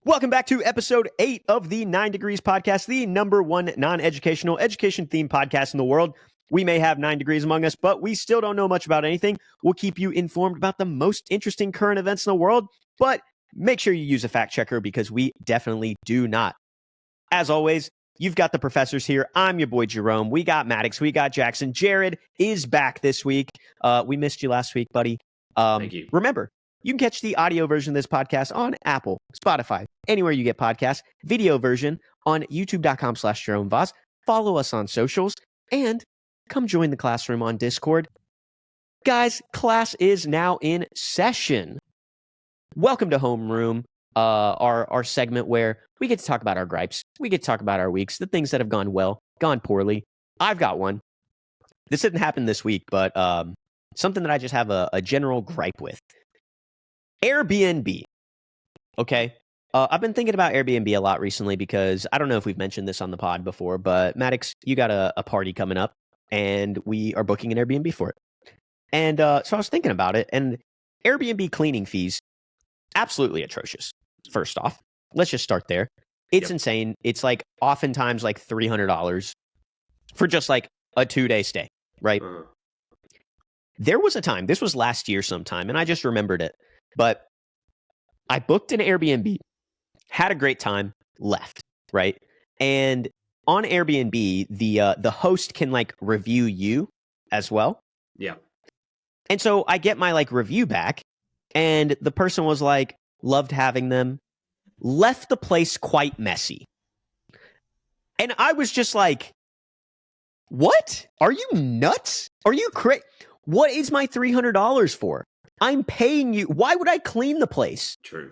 Welcome back to episode 8 of the 9 Degrees podcast, the number one non-educational, education-themed podcast in the world. We may have 9 degrees among us, but we still don't know much about anything. We'll keep you informed about the most interesting current events in the world, but make sure you use a fact checker because we definitely do not. As always, you've got the professors here. I'm your boy Jerome. We got Maddox. We got Jackson. Jared is back this week. We missed you last week, buddy. Thank you. Remember, you can catch the audio version of this podcast on Apple, Spotify, anywhere you get podcasts, video version on youtube.com/JeromeVoss. Follow us on socials and come join the classroom on Discord. Guys, class is now in session. Welcome to Homeroom, our segment where we get to talk about our gripes. We get to talk about our weeks, the things that have gone well, gone poorly. I've got one. This didn't happen this week, but something that I just have a general gripe with. Airbnb. Okay. I've been thinking about Airbnb a lot recently because I don't know if we've mentioned this on the pod before, but Maddox, you got a party coming up and we are booking an Airbnb for it. And so I was thinking about it, and Airbnb cleaning fees, absolutely atrocious. First off, let's just start there. It's insane. It's like oftentimes like $300 for just like a 2-day stay, right? There was a time, this was last year sometime, and I just remembered it, but I booked an Airbnb, had a great time, left, right? And on Airbnb, the host can like review you as well. Yeah. And so I get my like review back, and the person was like, loved having them, left the place quite messy. And I was just like, what? Are you nuts? Are you crazy? What is my $300 for? I'm paying you. Why would I clean the place? True.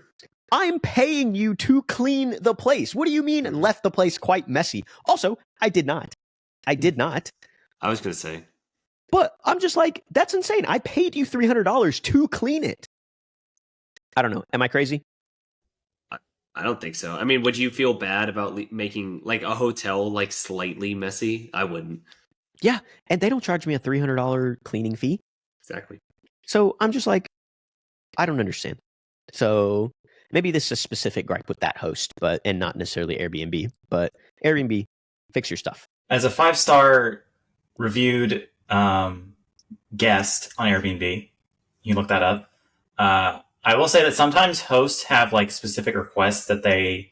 I'm paying you to clean the place. What do you mean left the place quite messy? Also, I did not. I was going to say. But I'm just like, that's insane. I paid you $300 to clean it. I don't know. Am I crazy? I don't think so. I mean, would you feel bad about making like a hotel like slightly messy? I wouldn't. Yeah. And they don't charge me a $300 cleaning fee. Exactly. So I'm just like, I don't understand. So maybe this is a specific gripe with that host, and not necessarily Airbnb. But Airbnb, fix your stuff. As a 5-star reviewed guest on Airbnb, you can look that up. I will say that sometimes hosts have like specific requests that they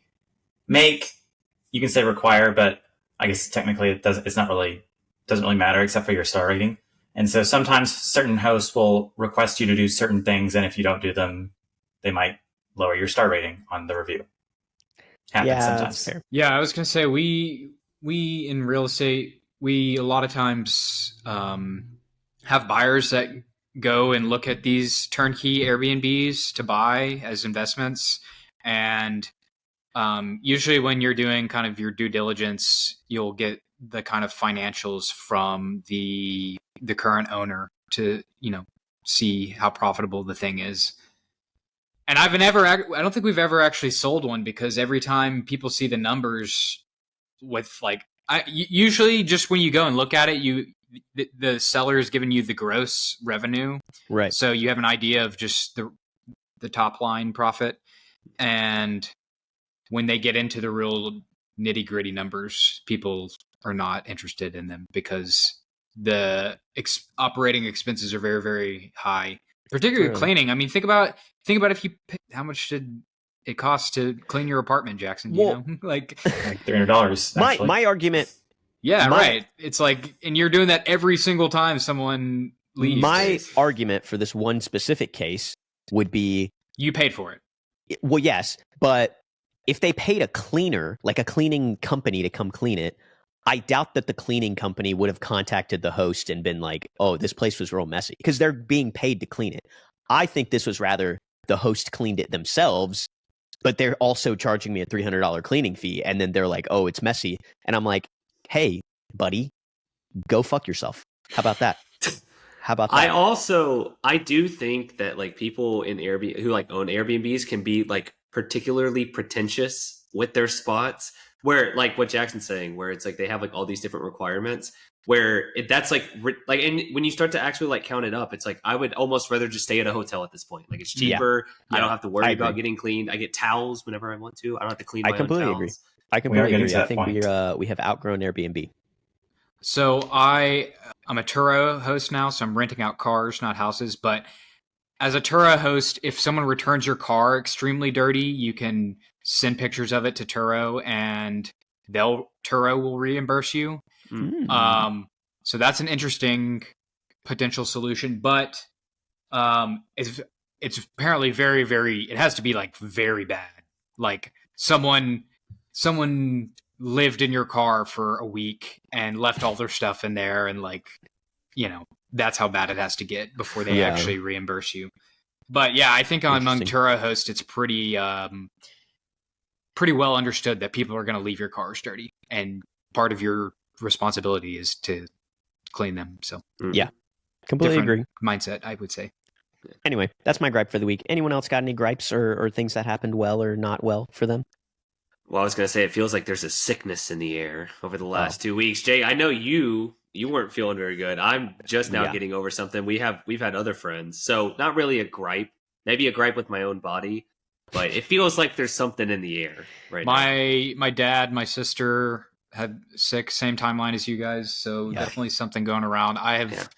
make. You can say require, but I guess technically it doesn't really matter except for your star rating. And so sometimes certain hosts will request you to do certain things, and if you don't do them, they might lower your star rating on the review. Happens sometimes. Fair. Yeah, I was going to say we in real estate, we a lot of times have buyers that go and look at these turnkey Airbnbs to buy as investments. And usually when you're doing kind of your due diligence, you'll get the kind of financials from the current owner to, see how profitable the thing is. And I don't think we've ever actually sold one, because every time people see the numbers with usually just when you go and look at it, the seller is giving you the gross revenue. Right. So you have an idea of just the top line profit. And when they get into the real nitty gritty numbers, people are not interested in them because the operating expenses are very, very high, particularly cleaning. I mean, think about if you how much did it cost to clean your apartment, Jackson? Like $300. My argument. Yeah, right. It's like, and you're doing that every single time someone leaves. My argument for this one specific case would be, you paid for it. Well, yes, but if they paid a cleaner, like a cleaning company to come clean it, I doubt that the cleaning company would have contacted the host and been like, oh, this place was real messy, because they're being paid to clean it. I think this was rather the host cleaned it themselves, but they're also charging me a $300 cleaning fee. And then they're like, oh, it's messy. And I'm like, hey, buddy, go fuck yourself. How about that? I do think that like people in Airbnb who like own Airbnbs can be like particularly pretentious with their spots, where like what Jackson's saying, where it's like they have like all these different requirements. Where that's like and when you start to actually like count it up, it's like I would almost rather just stay at a hotel at this point. Like it's cheaper. I don't have to worry about getting cleaned. I get towels whenever I want to. I don't have to clean my own towels. Agree. I completely agree. I think we have outgrown Airbnb. So I'm a Turo host now, so I'm renting out cars, not houses. But as a Turo host, if someone returns your car extremely dirty, you can send pictures of it to Turo, and Turo will reimburse you. So that's an interesting potential solution, but it's apparently very, very. It has to be like very bad. Like someone lived in your car for a week and left all their stuff in there, and like, you know, that's how bad it has to get before they actually reimburse you. But yeah, I think among Turo hosts, it's pretty well understood that people are going to leave your cars dirty, and part of your responsibility is to clean them. So yeah, completely agree. Mindset, I would say. Anyway, that's my gripe for the week. Anyone else got any gripes or things that happened well or not well for them? Well, I was going to say, it feels like there's a sickness in the air over the last 2 weeks. Jay, I know you weren't feeling very good. I'm just now getting over something. We've had other friends, so not really a gripe. Maybe a gripe with my own body, but it feels like there's something in the air right now. My dad, my sister had sick, same timeline as you guys, so definitely something going around. I have,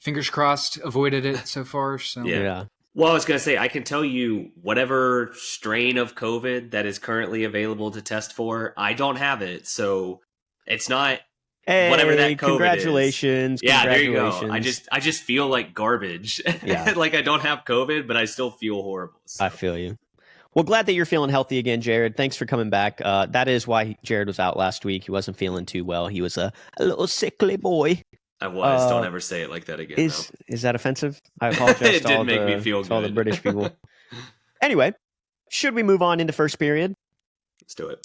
fingers crossed, avoided it so far. So yeah. Well, I was going to say, I can tell you whatever strain of COVID that is currently available to test for, I don't have it, so it's not whatever that COVID congratulations. Is. Yeah, there you go. I just feel like garbage. Yeah. Like I don't have COVID, but I still feel horrible. So. I feel you. Well, glad that you're feeling healthy again, Jared. Thanks for coming back. That is why Jared was out last week. He wasn't feeling too well. He was a little sickly boy. I was. Don't ever say it like that again. Is that offensive? I apologize. It did make me feel good. All the British people. Anyway, should we move on into first period? Let's do it.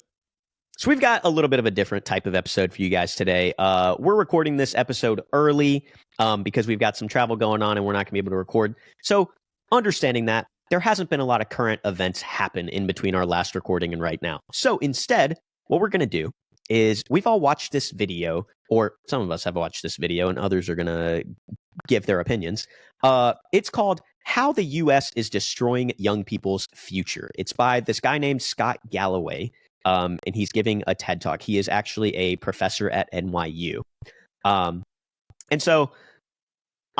So we've got a little bit of a different type of episode for you guys today. We're recording this episode early because we've got some travel going on and we're not going to be able to record. So understanding that, there hasn't been a lot of current events happen in between our last recording and right now. So instead, what we're going to do is we've all watched this video, or some of us have watched this video and others are going to give their opinions. It's called How the U.S. is Destroying Young People's Future. It's by this guy named Scott Galloway, and he's giving a TED Talk. He is actually a professor at NYU. And so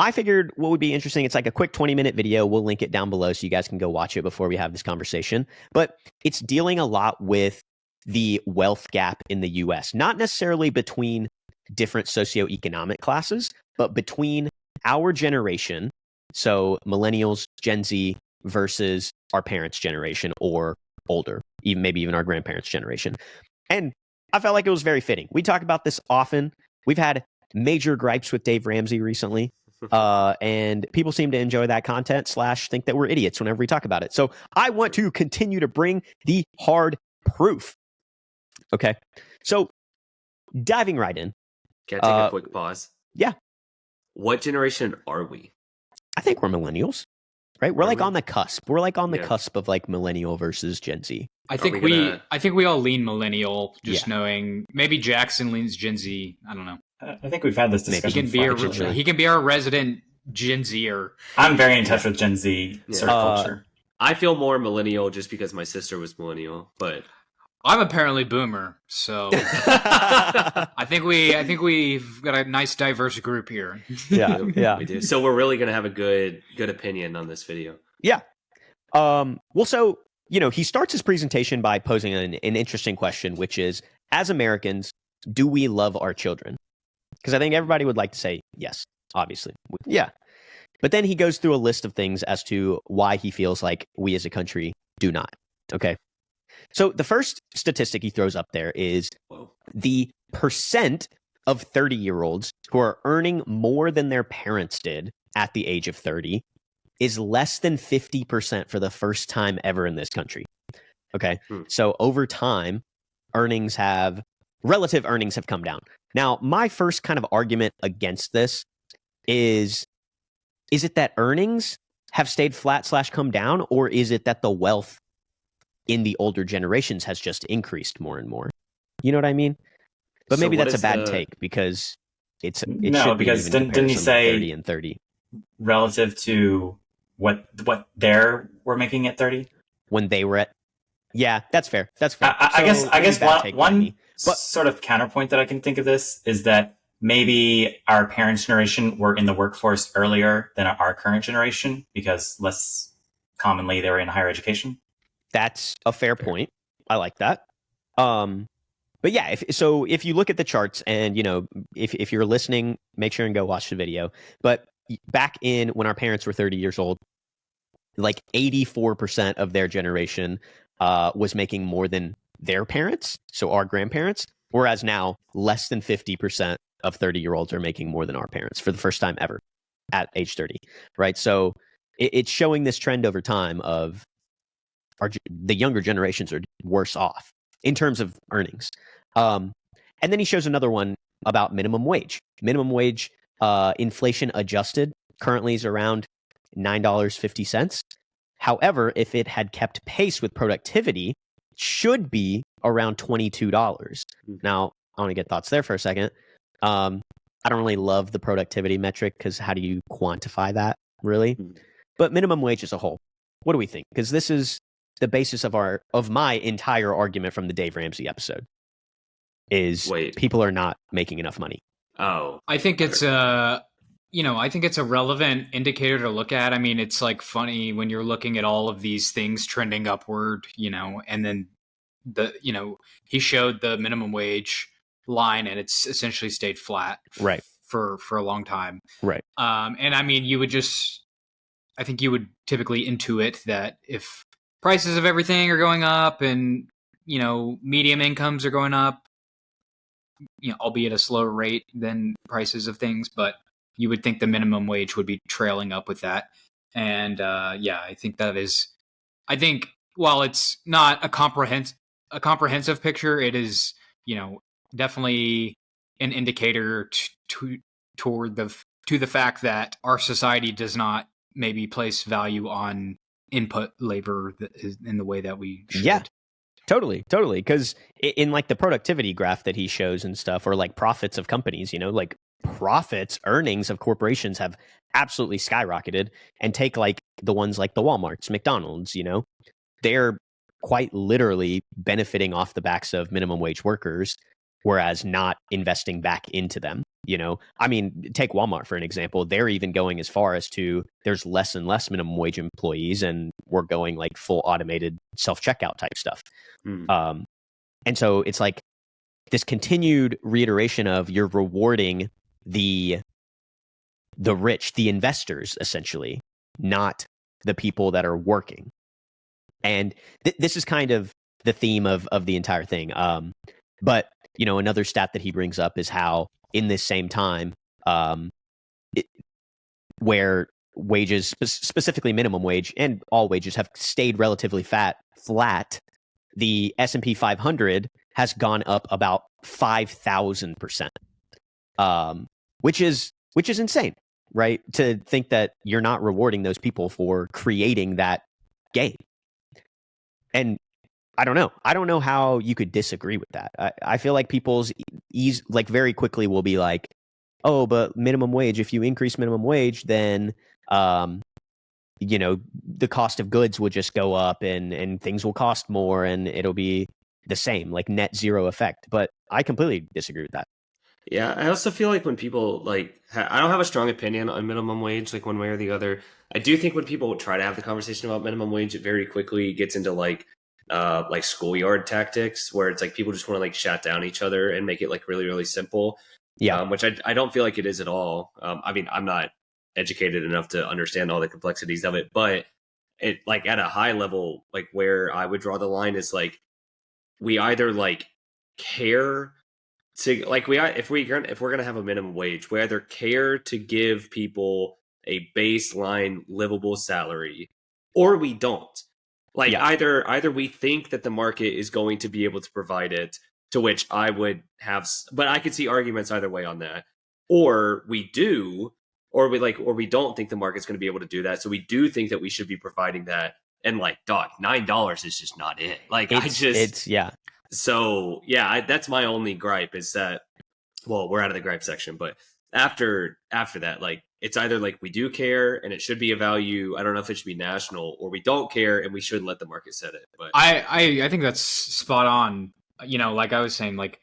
I figured what would be interesting, it's like a quick 20-minute video. We'll link it down below so you guys can go watch it before we have this conversation. But it's dealing a lot with the wealth gap in the U.S., not necessarily between different socioeconomic classes, but between our generation, so millennials, Gen Z, versus our parents' generation or older, maybe even our grandparents' generation. And I felt like it was very fitting. We talk about this often. We've had major gripes with Dave Ramsey recently, and people seem to enjoy that content / think that we're idiots whenever we talk about it. So I want to continue to bring the hard proof. Okay, so diving right in. Can I take a quick pause? Yeah. What generation are we? I think we're millennials, right? We're on the cusp. We're like on the cusp of like millennial versus Gen Z. I think we all lean millennial, just knowing maybe Jackson leans Gen Z. I don't know. I think we've had this discussion. He can be our resident Gen Zer. I'm very in touch with Gen Z culture. I feel more millennial just because my sister was millennial, but I'm apparently boomer, so I think we've got a nice diverse group here. Yeah. We do. So we're really gonna have a good opinion on this video. Yeah. Well, so he starts his presentation by posing an interesting question, which is, as Americans, do we love our children? Because I think everybody would like to say yes, obviously. Yeah. But then he goes through a list of things as to why he feels like we as a country do not. Okay. So the first statistic he throws up there is the percent of 30-year-olds who are earning more than their parents did at the age of 30 is less than 50% for the first time ever in this country. Okay. So over time, relative earnings have come down. Now, my first kind of argument against this is it that earnings have stayed flat / come down, or is it that the wealth in the older generations has just increased more and more. You know what I mean? But So maybe what that's a is bad the- take because it No, should be because an even didn't he comparison say 30 and 30 relative to what they were making at 30? when they were at. Yeah, that's fair. That's fair. I guess maybe bad take by one me. But sort of counterpoint that I can think of this is that maybe our parents' generation were in the workforce earlier than our current generation because less commonly they were in higher education. that's a fair point. I like that. But yeah, if you look at the charts and, you know, if you're listening, make sure and go watch the video. But back in when our parents were 30 years old, like 84% of their generation was making more than their parents, so our grandparents, whereas now less than 50% of 30-year-olds are making more than our parents for the first time ever at age 30, right? So it's showing this trend over time of the younger generations are worse off in terms of earnings. And then he shows another one about minimum wage. Minimum wage, inflation adjusted, currently is around $9.50. However, if it had kept pace with productivity, should be around $22. Now, I want to get thoughts there for a second. I don't really love the productivity metric because how do you quantify that, really? But minimum wage as a whole, what do we think? Because this is the basis of my entire argument from the Dave Ramsey episode. Is people are not making enough money. Oh, I think it's I think it's a relevant indicator to look at. I mean, it's like funny when you're looking at all of these things trending upward, you know, and then he showed the minimum wage line and it's essentially stayed flat right for a long time. Right. And I mean, I think you would typically intuit that if prices of everything are going up and, you know, medium incomes are going up, you know, albeit a slower rate than prices of things, but you would think the minimum wage would be trailing up with that. And I think while it's not a comprehensive picture, it is, you know, definitely an indicator to the fact that our society does not maybe place value on input labor in the way that we should. Yeah. Totally. Because in like the productivity graph that he shows and stuff, or like profits of companies, you know, like earnings of corporations have absolutely skyrocketed. And take like the ones like the Walmarts, McDonald's, you know, they're quite literally benefiting off the backs of minimum wage workers, whereas not investing back into them. You know, I mean, take Walmart for an example. They're even going as far as to there's less and less minimum wage employees, and we're going like full automated self-checkout type stuff. And so it's like this continued reiteration of you're rewarding the rich, the investors, essentially, not the people that are working. And this is kind of the theme of the entire thing. But, you know, another stat that he brings up is how in this same time, where wages, specifically minimum wage and all wages, have stayed relatively flat, the S&P 500 has gone up about 5,000%, which is insane, right? To think that you're not rewarding those people for creating that gain. And I don't know how you could disagree with that. I feel like people's very quickly will be like, oh, but minimum wage, if you increase minimum wage, then you know, the cost of goods will just go up and things will cost more and it'll be the same, like net zero effect. But I completely disagree with that. Yeah, I also feel like when people like, I don't have a strong opinion on minimum wage, like one way or the other. I do think when people try to have the conversation about minimum wage, it very quickly gets into like schoolyard tactics where it's like people just want to like shut down each other and make it like really, really simple. Yeah. Which I don't feel like it is at all. I mean, I'm not educated enough to understand all the complexities of it, but it like at a high level, like where I would draw the line is like, we either like care to like, if we're going to have a minimum wage, we either care to give people a baseline livable salary or we don't. Like either we think that the market is going to be able to provide it, to which I would have, but I could see arguments either way on that, or we do, or we don't think the market's going to be able to do that. So we do think that we should be providing that, And like, dog, $9 is just not it. Like, that's my only gripe is that, well, we're out of the gripe section, but after that, like, it's either like we do care and it should be a value. I don't know if it should be national, or we don't care and we shouldn't let the market set it. But I think that's spot on. You know, like I was saying, like,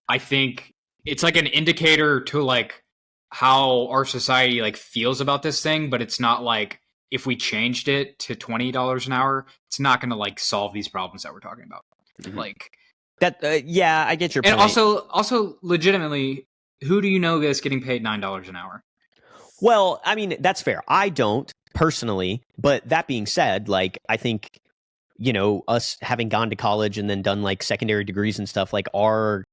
I think it's like an indicator to like how our society like feels about this thing, but it's not like if we changed it to $20 an hour, it's not going to like solve these problems that we're talking about. Mhm. Like that. Yeah, I get your point. And also legitimately, who do you know that's getting paid $9 an hour? Well, I mean, that's fair. I don't personally, but that being said, like, I think, you know, us having gone to college and then done like secondary degrees and stuff, like our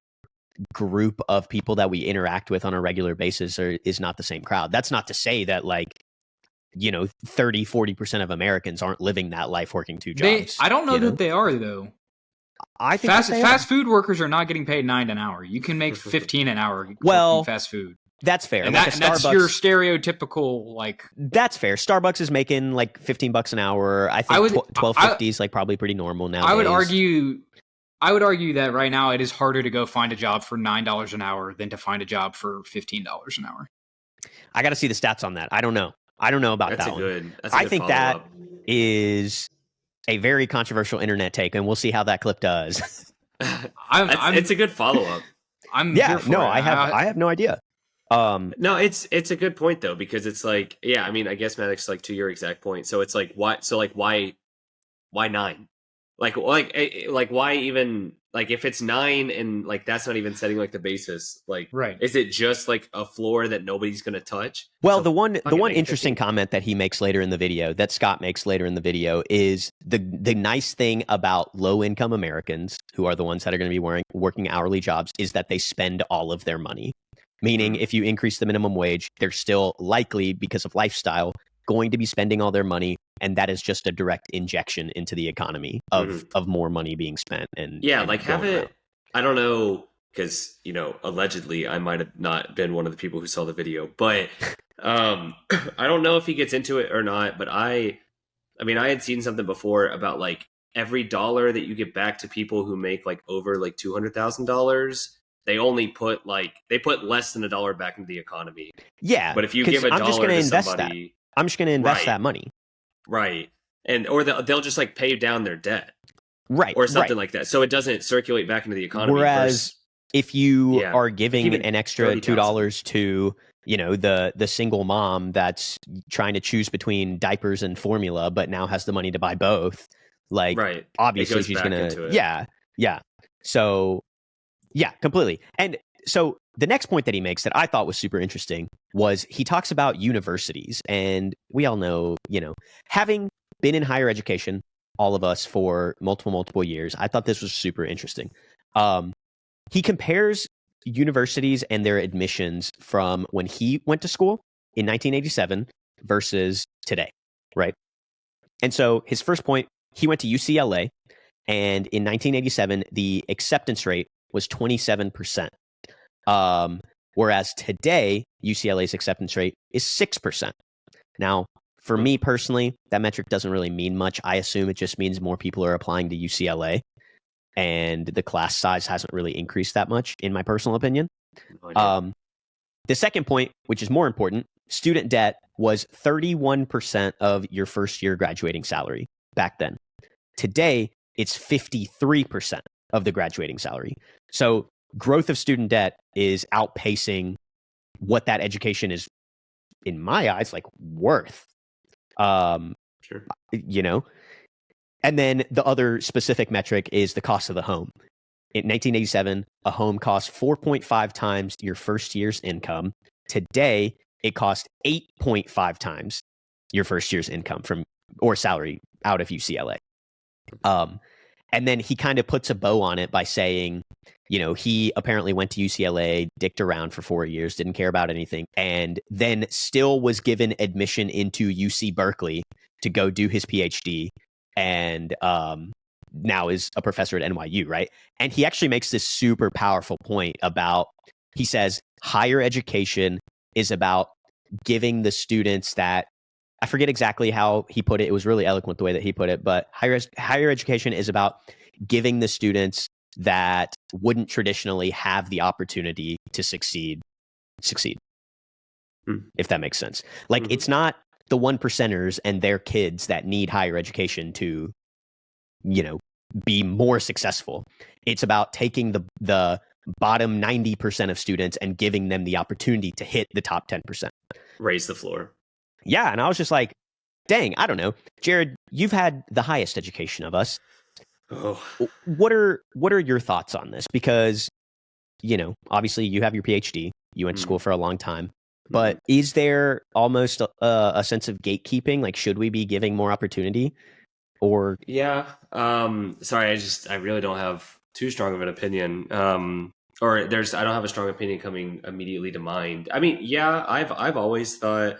group of people that we interact with on a regular basis is not the same crowd. That's not to say that, like, you know, 30-40% of Americans aren't living that life working two jobs. I don't know that they are, though. I think fast food workers are not getting paid $9 an hour. You can make $15 an hour working fast food. That's fair. And, like that's your stereotypical, like... That's fair. Starbucks is making like $15 an hour. I think $12.50 is like probably pretty normal now. I would argue that right now it is harder to go find a job for $9 an hour than to find a job for $15 an hour. I got to see the stats on that. I don't know about that one. I think that is a very controversial internet take, and we'll see how that clip does. It's a good follow-up. I have no idea. No, it's a good point though, because it's like, yeah, I mean, I guess Maddox, like, to your exact point. So it's like, why 9? Like why even, like, if it's 9 and like that's not even setting like the basis, like, right? Is it just like a floor that nobody's gonna touch? Well, so the one interesting comment that he makes later in the video, that Scott makes later in the video, is the nice thing about low income Americans, who are the ones that are going to be working hourly jobs, is that they spend all of their money. Meaning, if you increase the minimum wage, they're still likely, because of lifestyle, going to be spending all their money, and that is just a direct injection into the economy of more money being spent. And like, have it. I don't know, because, you know, allegedly I might have not been one of the people who saw the video, but I don't know if he gets into it or not. But I mean, I had seen something before about like every dollar that you get back to people who make like over like $200,000. They only put less than $1 back into the economy. Yeah, but if you give $1 to somebody, I'm just going to invest that money. Right. Or they'll just like pay down their debt. Right. Or something like that. So it doesn't circulate back into the economy. Whereas if you are giving an extra $2 to, you know, the single mom that's trying to choose between diapers and formula, but now has the money to buy both, like, obviously she's going to. Yeah. So, yeah, completely. And so the next point that he makes that I thought was super interesting was he talks about universities. And we all know, you know, having been in higher education, all of us, for multiple years, I thought this was super interesting. He compares universities and their admissions from when he went to school in 1987 versus today, right? And so his first point, he went to UCLA, and in 1987, the acceptance rate was 27%. Whereas today, UCLA's acceptance rate is 6%. Now, for me personally, that metric doesn't really mean much. I assume it just means more people are applying to UCLA, and the class size hasn't really increased that much, in my personal opinion. The second point, which is more important, student debt was 31% of your first year graduating salary back then. Today, it's 53% of the graduating salary. So growth of student debt is outpacing what that education is, in my eyes, like, worth. Sure. You know? And then the other specific metric is the cost of the home. In 1987, a home cost 4.5 times your first year's income. Today, it costs 8.5 times your first year's income or salary out of UCLA. And then he kind of puts a bow on it by saying, you know, he apparently went to UCLA, dicked around for 4 years, didn't care about anything, and then still was given admission into UC Berkeley to go do his PhD, and now is a professor at NYU, right? And he actually makes this super powerful point about, he says, higher education is about giving the students that I forget exactly how he put it. It was really eloquent the way that he put it, but higher education is about giving the students that wouldn't traditionally have the opportunity to succeed. If that makes sense. Like, it's not the 1%ers and their kids that need higher education to, be more successful. It's about taking the bottom 90% of students and giving them the opportunity to hit the top 10%. Raise the floor. Yeah, and I was just like, dang, I don't know. Jared, you've had the highest education of us. Oh. What are your thoughts on this? Because, obviously you have your PhD. You went to school for a long time. But is there almost a sense of gatekeeping? Like, should we be giving more opportunity? Or yeah, sorry, I really don't have too strong of an opinion. I don't have a strong opinion coming immediately to mind. I mean, yeah, I've always thought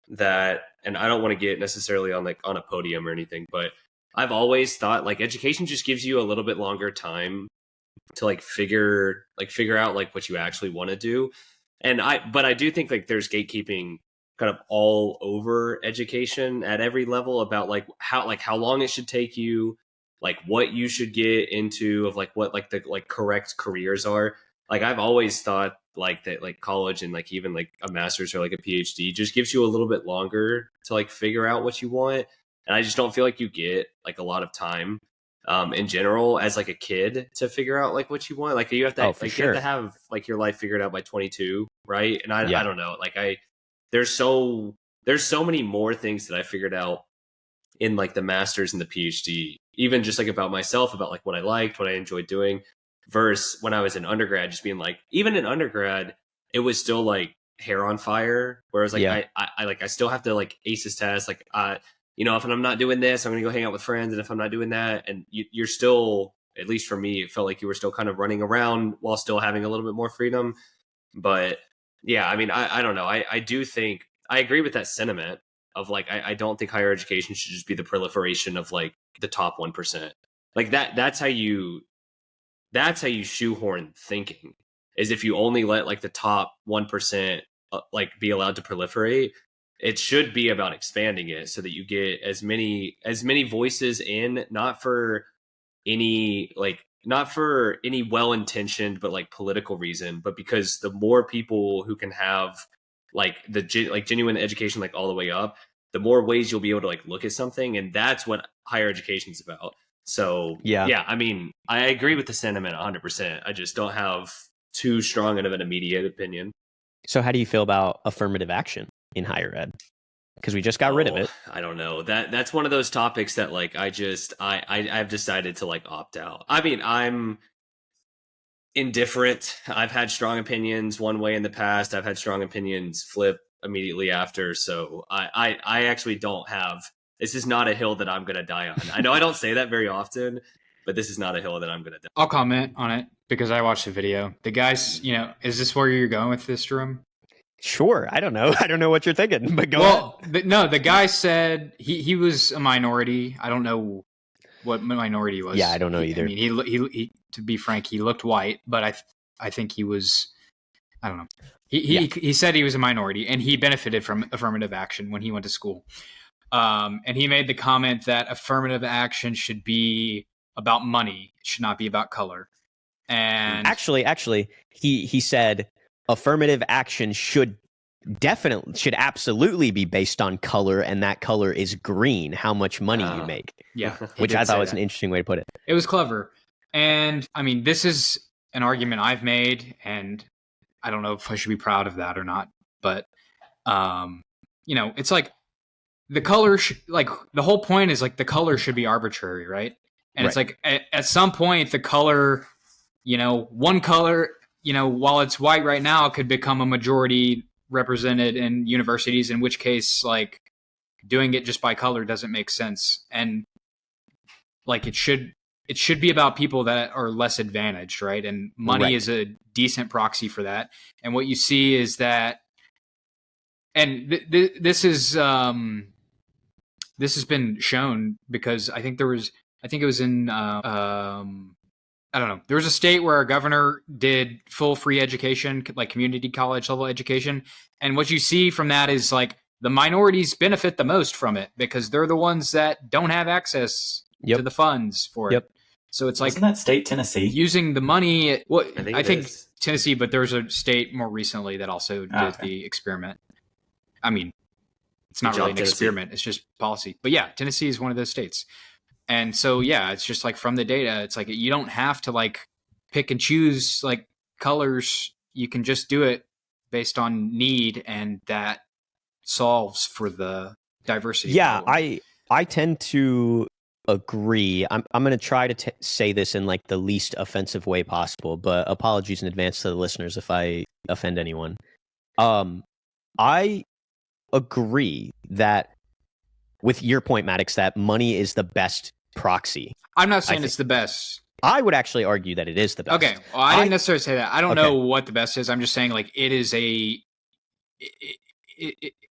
that, and I don't want to get necessarily on a podium or anything, but I've always thought like education just gives you a little bit longer time to figure out like what you actually want to do. But I do think like there's gatekeeping kind of all over education at every level about how long it should take you, like what you should get into, of like what like the like correct careers are. Like I've always thought like that, like college and like even like a master's or like a PhD just gives you a little bit longer to like figure out what you want. And I just don't feel like you get like a lot of time in general as like a kid to figure out like what you want. Like you have to you have to have like your life figured out by 22, right? And I don't know, like there's so many more things that I figured out in like the master's and the PhD, even just like about myself, about like what I liked, what I enjoyed doing, versus when I was in undergrad, just being like, even in undergrad, it was still like hair on fire. Whereas like I still have to like ace this test. Like if I'm not doing this, I'm gonna go hang out with friends. And if I'm not doing that, and you're still, at least for me, it felt like you were still kind of running around while still having a little bit more freedom. But yeah, I mean, I don't know. I do think I agree with that sentiment of like, I don't think higher education should just be the proliferation of like the top 1%. Like that's how you shoehorn thinking, is if you only let like the top 1% like be allowed to proliferate. It should be about expanding it so that you get as many voices in, not for any well-intentioned but like political reason, but because the more people who can have like genuine education like all the way up, the more ways you'll be able to like look at something, and that's what higher education is about. So yeah, I mean, I agree with the sentiment 100%. I just don't have too strong of an immediate opinion. So how do you feel about affirmative action in higher ed? Because we just got rid of it. I don't know. That's one of those topics that like I've decided to like opt out. I mean, I'm indifferent. I've had strong opinions one way in the past. I've had strong opinions flip immediately after. So I actually don't have. This is not a hill that I'm going to die on. I know I don't say that very often, but this is not a hill that I'm going to die on. I'll comment on it because I watched the video. The guys, is this where you're going with this, Jerome? Sure. I don't know. I don't know what you're thinking, but go ahead. No, the guy said he was a minority. I don't know what minority he was. Yeah, I don't know either. I mean, he to be frank, he looked white, but I think he was, I don't know. He said he was a minority, and he benefited from affirmative action when he went to school. And he made the comment that affirmative action should be about money. It should not be about color. And actually, he said affirmative action should absolutely be based on color, and that color is green, how much money you make. Yeah. Which I thought was an interesting way to put it. It was clever. And I mean, this is an argument I've made, and I don't know if I should be proud of that or not, but it's like the color like the whole point is like the color should be arbitrary, right? And It's like at some point the color, one color, while it's white right now, it could become a majority represented in universities, in which case like doing it just by color doesn't make sense. And like it should be about people that are less advantaged, right? And money is a decent proxy for that. And what you see is that, and this has been shown because I think it was in I don't know. There was a state where a governor did full free education, like community college level education. And what you see from that is like the minorities benefit the most from it because they're the ones that don't have access to the funds for it. So it's like, isn't that state Tennessee? Using the money. Well, I think is Tennessee, but there's a state more recently that also did the experiment. I mean, it's not really an experiment. It's just policy. But yeah, Tennessee is one of those states. And so, yeah, it's just like from the data, it's like you don't have to like pick and choose like colors. You can just do it based on need, and that solves for the diversity. Yeah, problem. I tend to agree. I'm going to try to say this in like the least offensive way possible, but apologies in advance to the listeners if I offend anyone. I agree that with your point, Maddox, that money is the best proxy. I'm not saying it's the best. I would actually argue that it is the best. Okay, well, I didn't necessarily say that. I don't know what the best is. I'm just saying like it is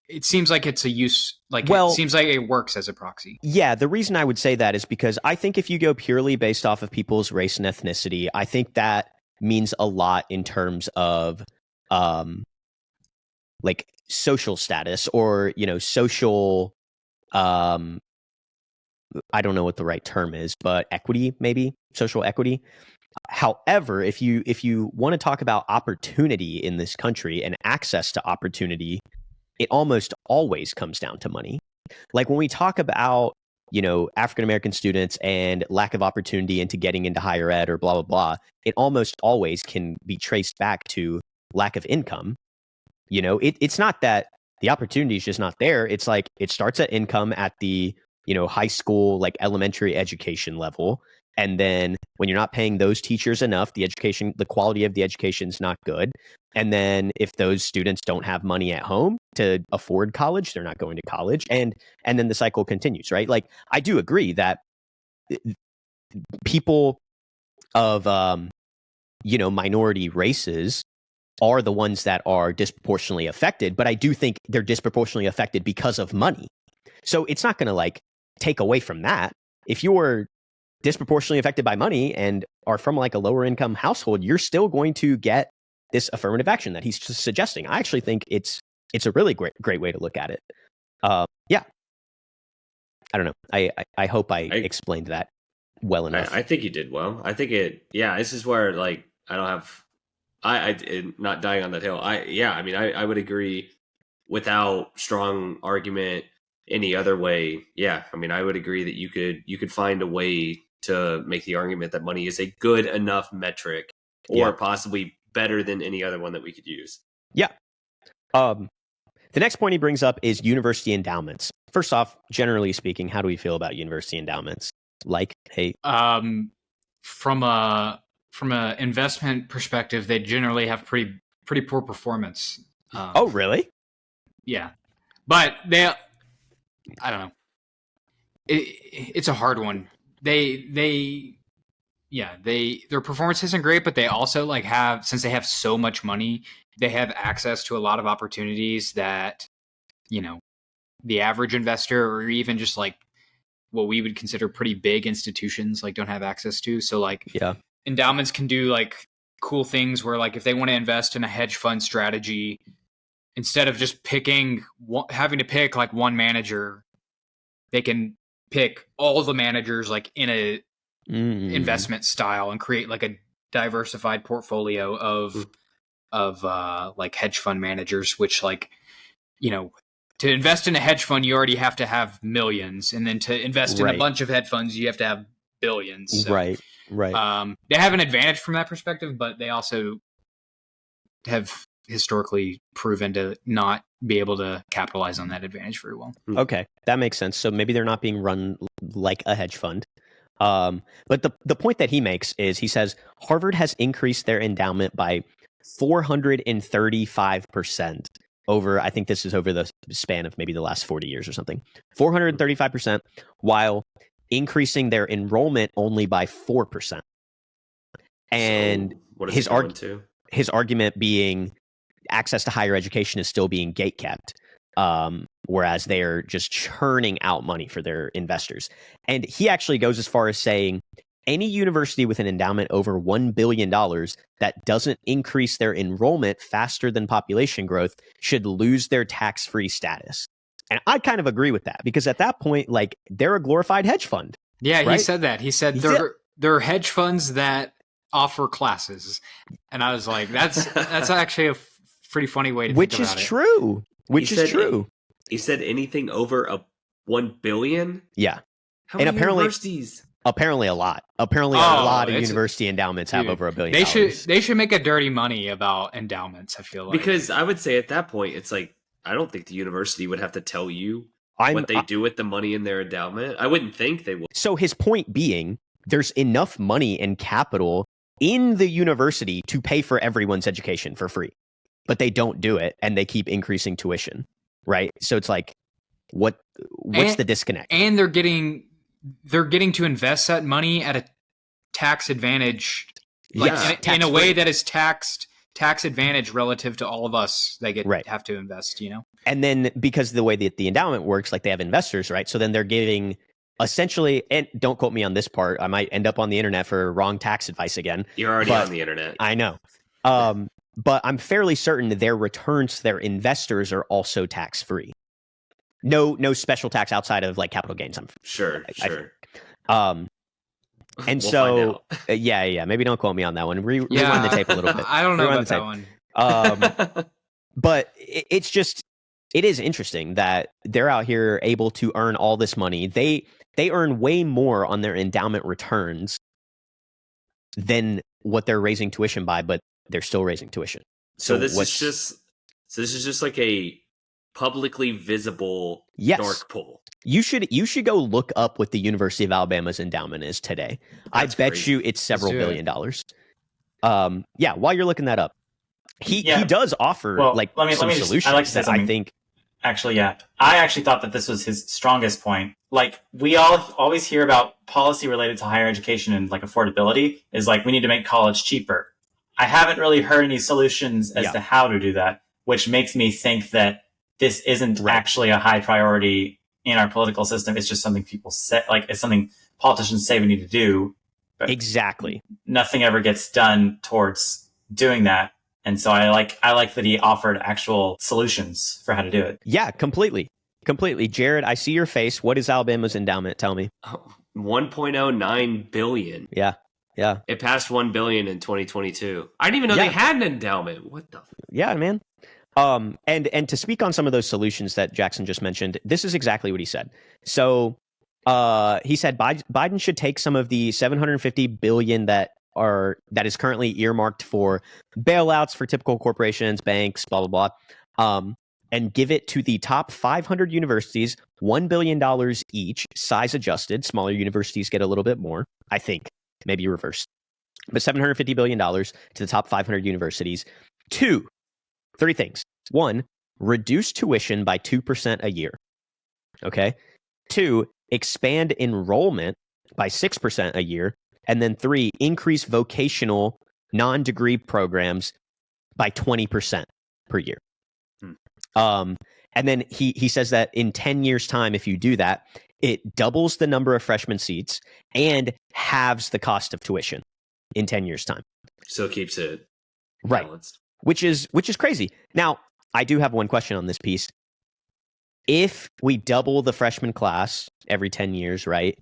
it seems like it's a use, like it seems like it works as a proxy. Yeah, the reason I would say that is because I think if you go purely based off of people's race and ethnicity, I think that means a lot in terms of like social status or, you know, social I don't know what the right term is, but equity, maybe social equity. However, if you want to talk about opportunity in this country and access to opportunity, it almost always comes down to money. Like when we talk about, you know, African American students and lack of opportunity into getting into higher ed or blah, blah, blah, it almost always can be traced back to lack of income. You know, it's not that the opportunity is just not there. It's like it starts at income at the, you know, high school, like elementary education level. And then when you're not paying those teachers enough, the quality of the education is not good. And then if those students don't have money at home to afford college, they're not going to college. And then the cycle continues, right? Like I do agree that people of, you know, minority races are the ones that are disproportionately affected. But I do think they're disproportionately affected because of money. So it's not going to like take away from that. If you're disproportionately affected by money and are from like a lower income household, you're still going to get this affirmative action that he's suggesting. I actually think it's a really great way to look at it. Yeah, I don't know. I hope I explained that well enough. I think you did well. I think this is where like I don't have not dying on that hill. I would agree without strong argument any other way. Yeah, I mean, I would agree that you could find a way to make the argument that money is a good enough metric or possibly better than any other one that we could use. Yeah. The next point he brings up is university endowments. First off, generally speaking, how do we feel about university endowments? Like, hey, from a investment perspective, they generally have pretty poor performance. Oh, really? Yeah, but I don't know. It's a hard one. Their performance isn't great, but they also like since they have so much money, they have access to a lot of opportunities that, you know, the average investor or even just like what we would consider pretty big institutions like don't have access to. So like endowments can do like cool things where like if they want to invest in a hedge fund strategy, instead of just having to pick like one manager, they can pick all the managers like in a investment style and create like a diversified portfolio of like hedge fund managers, which like, you know, to invest in a hedge fund, you already have to have millions. And then to invest in a bunch of hedge funds, you have to have billions. So, right. They have an advantage from that perspective, but they also have historically proven to not be able to capitalize on that advantage very well. Okay, that makes sense. So maybe they're not being run like a hedge fund. But the point that he makes is he says Harvard has increased their endowment by 435% over, I think this is over the span of maybe the last 40 years or something, 435%, while increasing their enrollment only by 4%. And so what is his argument being access to higher education is still being gatekept, whereas they're just churning out money for their investors. And he actually goes as far as saying any university with an endowment over $1 billion that doesn't increase their enrollment faster than population growth should lose their tax-free status. And I kind of agree with that because at that point, like they're a glorified hedge fund. Yeah, right? he said that. He said they're hedge funds that offer classes, and I was like, that's actually a pretty funny way to Which think about is it. true. Which is true. He said anything over a 1 billion. Yeah, How and many apparently, universities? Apparently a lot. Apparently a lot of university endowments have over $1 billion. They should make a dirty money about endowments, I feel like. Because I would say at that point, it's like, I don't think the university would have to tell you what they do with the money in their endowment. I wouldn't think they would. So his point being, there's enough money and capital in the university to pay for everyone's education for free. But they don't do it, and they keep increasing tuition, right? So it's like, what's the disconnect? And they're getting to invest that money at a tax advantage, like in a way that is tax advantage relative to all of us. They have to invest, you know. And then because of the way that the endowment works, like they have investors, right? So then they're giving essentially, and don't quote me on this part, I might end up on the internet for wrong tax advice again. You're already on the internet. I know. But I'm fairly certain their returns to their investors are also tax free. No special tax outside of like capital gains. I'm sure. And we'll so yeah, maybe don't quote me on that one. Rewind the tape a little bit. I don't know about that one. But it is interesting that they're out here able to earn all this money. They earn way more on their endowment returns than what they're raising tuition by, but they're still raising tuition. So this is just like a publicly visible dark pool. You should go look up what the University of Alabama's endowment is today. I bet you it's several $billion. While you're looking that up, he does offer solutions. I like to say something. I think actually, I actually thought that this was his strongest point. Like we always hear about policy related to higher education and like affordability is like we need to make college cheaper. I haven't really heard any solutions as to how to do that, which makes me think that this isn't actually a high priority in our political system. It's just something people say, like it's something politicians say we need to do. But exactly. Nothing ever gets done towards doing that. And so I like that he offered actual solutions for how to do it. Yeah, completely. Jared, I see your face. What is Alabama's endowment? Tell me. 1.09 billion. Yeah. It passed 1 billion in 2022. I didn't even know they had an endowment. What the? Yeah, man. And to speak on some of those solutions that Jackson just mentioned, this is exactly what he said. So, he said Biden should take some of the $750 billion that is currently earmarked for bailouts for typical corporations, banks, blah blah blah, and give it to the top 500 universities, $1 billion each, size adjusted. Smaller universities get a little bit more, I think, maybe reversed, but $750 billion to the top 500 universities. 3 things. 1, reduce tuition by 2% a year. Okay. 2, expand enrollment by 6% a year. And then 3, increase vocational non-degree programs by 20% per year. And then he says that in 10 years' time, if you do that, it doubles the number of freshman seats and halves the cost of tuition in 10 years' time. So it keeps it Right. balanced. Which is crazy. Now, I do have one question on this piece. If we double the freshman class every 10 years, right?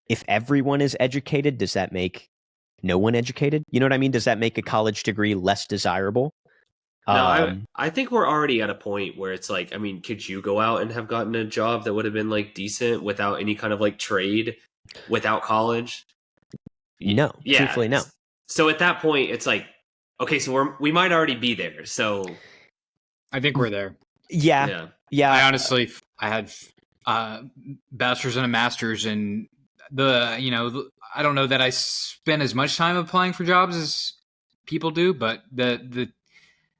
If everyone is educated, does that make no one educated? You know what I mean? Does that make a college degree less desirable? No, I think we're already at a point where it's like, I mean, could you go out and have gotten a job that would have been like decent without any kind of like trade, without college? No, truthfully, no. So at that point, it's like, okay, so we might already be there. So I think we're there. Yeah. I had bachelor's and a master's, and I don't know that I spent as much time applying for jobs as people do, but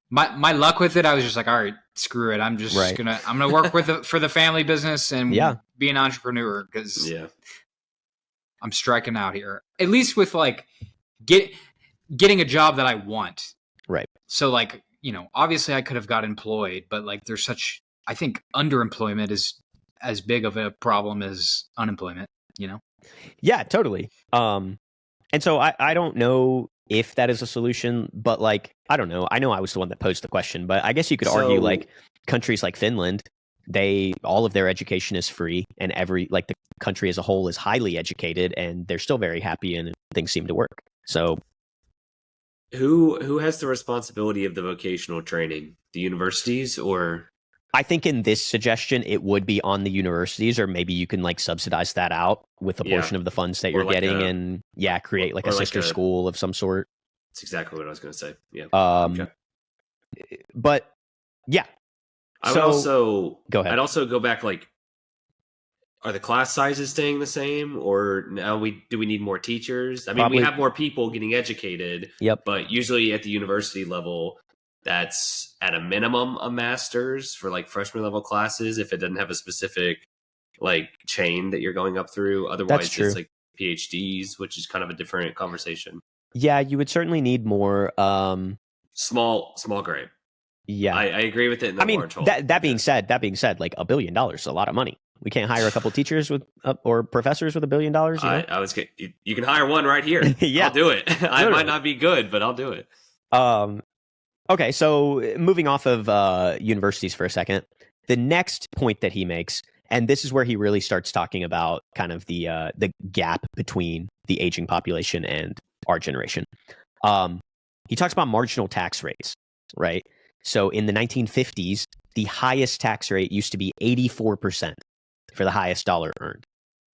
my luck with it, I was just like, all right, screw it. I'm just gonna work for the family business and be an entrepreneur because I'm striking out here. At least with like getting a job that I want. Right. So like, obviously I could have got employed, but like I think underemployment is as big of a problem as unemployment, Yeah, totally. And so I don't know if that is a solution, but like, I don't know. I know I was the one that posed the question, but I guess you could argue like countries like Finland all of their education is free, and the country as a whole is highly educated, and they're still very happy, and things seem to work. So who has the responsibility of the vocational training? The universities, or? I think in this suggestion, it would be on the universities, or maybe you can like subsidize that out with a portion of the funds that you're getting, and create like a sister school of some sort. That's exactly what I was going to say. Yeah. Okay. But yeah, I would also go ahead. I'd also go back. Like, are the class sizes staying the same, or now do we need more teachers? I mean, we have more people getting educated. Yep. But usually at the university level, that's at a minimum a master's for like freshman level classes. If it doesn't have a specific like chain that you're going up through, otherwise it's like PhDs, which is kind of a different conversation. Yeah, you would certainly need more small grade. Yeah, I agree with it. That being said, like $1 billion is a lot of money. We can't hire a couple teachers with or professors with $1 billion. You can hire one right here. Yeah, I'll do it. I might not be good, but I'll do it. Okay, so moving off of universities for a second, the next point that he makes, and this is where he really starts talking about kind of the gap between the aging population and our generation. He talks about marginal tax rates, right? So in the 1950s, the highest tax rate used to be 84% for the highest dollar earned,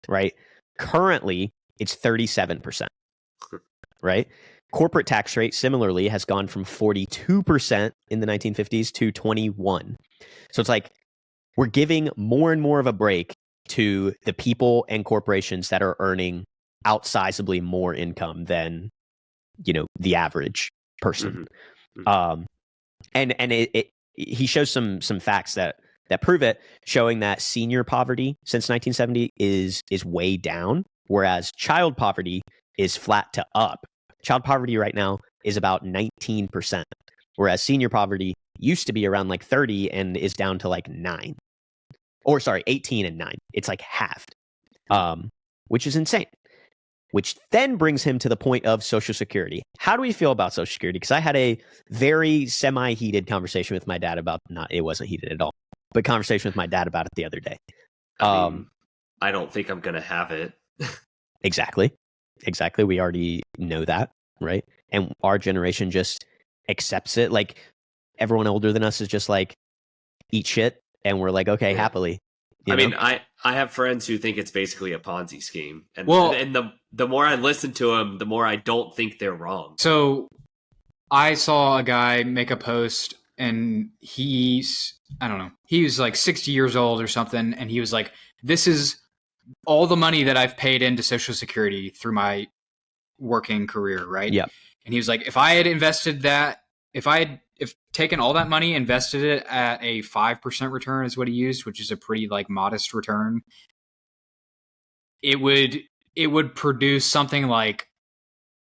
right? Currently, it's 37%, right? Corporate tax rate similarly has gone from 42% in the 1950s to 21%. So it's like we're giving more and more of a break to the people and corporations that are earning outsizably more income than, the average person. Mm-hmm. And he shows some facts that prove it, showing that senior poverty since 1970 is way down, whereas child poverty is flat to up. Child poverty right now is about 19%, whereas senior poverty used to be around like 30 and is down to like 9. Or sorry, 18 and 9. It's like halved, which is insane. Which then brings him to the point of Social Security. How do we feel about Social Security? Because I had a very semi-heated conversation with my dad about, it wasn't heated at all, but conversation with my dad about it the other day. I don't think I'm going to have it. Exactly. We already know that, right? And our generation just accepts it. Like everyone older than us is just like, eat shit. And we're like, okay, happily. I mean, I have friends who think it's basically a Ponzi scheme. And the more I listen to them, the more I don't think they're wrong. So I saw a guy make a post and he was like 60 years old or something. And he was like, this is all the money that I've paid into Social Security through my working career, right? Yeah. And he was like, if I had invested that, if taken all that money, invested it at a 5% return is what he used, which is a pretty like modest return, it would produce something like,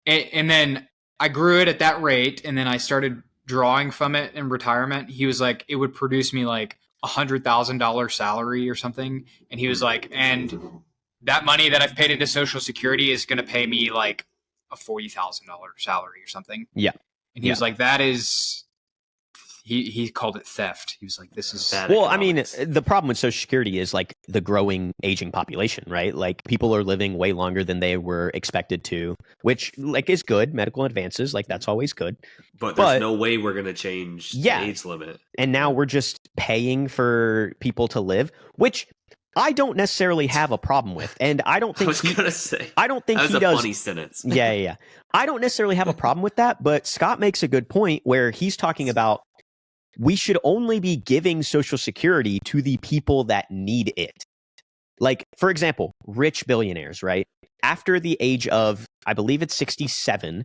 and then I grew it at that rate, and then I started drawing from it in retirement. He was like, it would produce me like $100,000 salary or something. And he was like, and that money that I've paid into Social Security is going to pay me like a $40,000 salary or something. Yeah. And he was like, that is, he called it theft. He was like, this is bad. Well, economics. I mean, the problem with Social Security is like the growing aging population, right? Like people are living way longer than they were expected to, which like is good. Medical advances, like that's always good. But there's no way we're going to change the age limit. And now we're just paying for people to live, which I don't necessarily have a problem with. And I don't think I don't think that was he a does. Funny sentence. Yeah. I don't necessarily have a problem with that, but Scott makes a good point where he's talking about we should only be giving Social Security to the people that need it. Like, for example, rich billionaires, right? After the age of, I believe it's 67,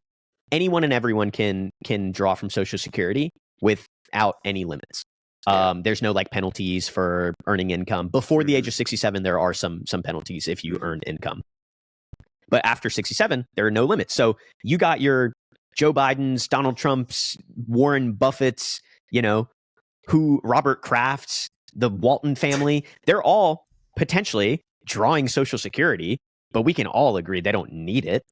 anyone and everyone can draw from Social Security without any limits. There's no like penalties for earning income. Before the age of 67, there are some penalties if you earn income. But after 67, there are no limits. So you got your Joe Biden's, Donald Trump's, Warren Buffett's, Robert Kraft's, the Walton family. They're all potentially drawing Social Security, but we can all agree they don't need it.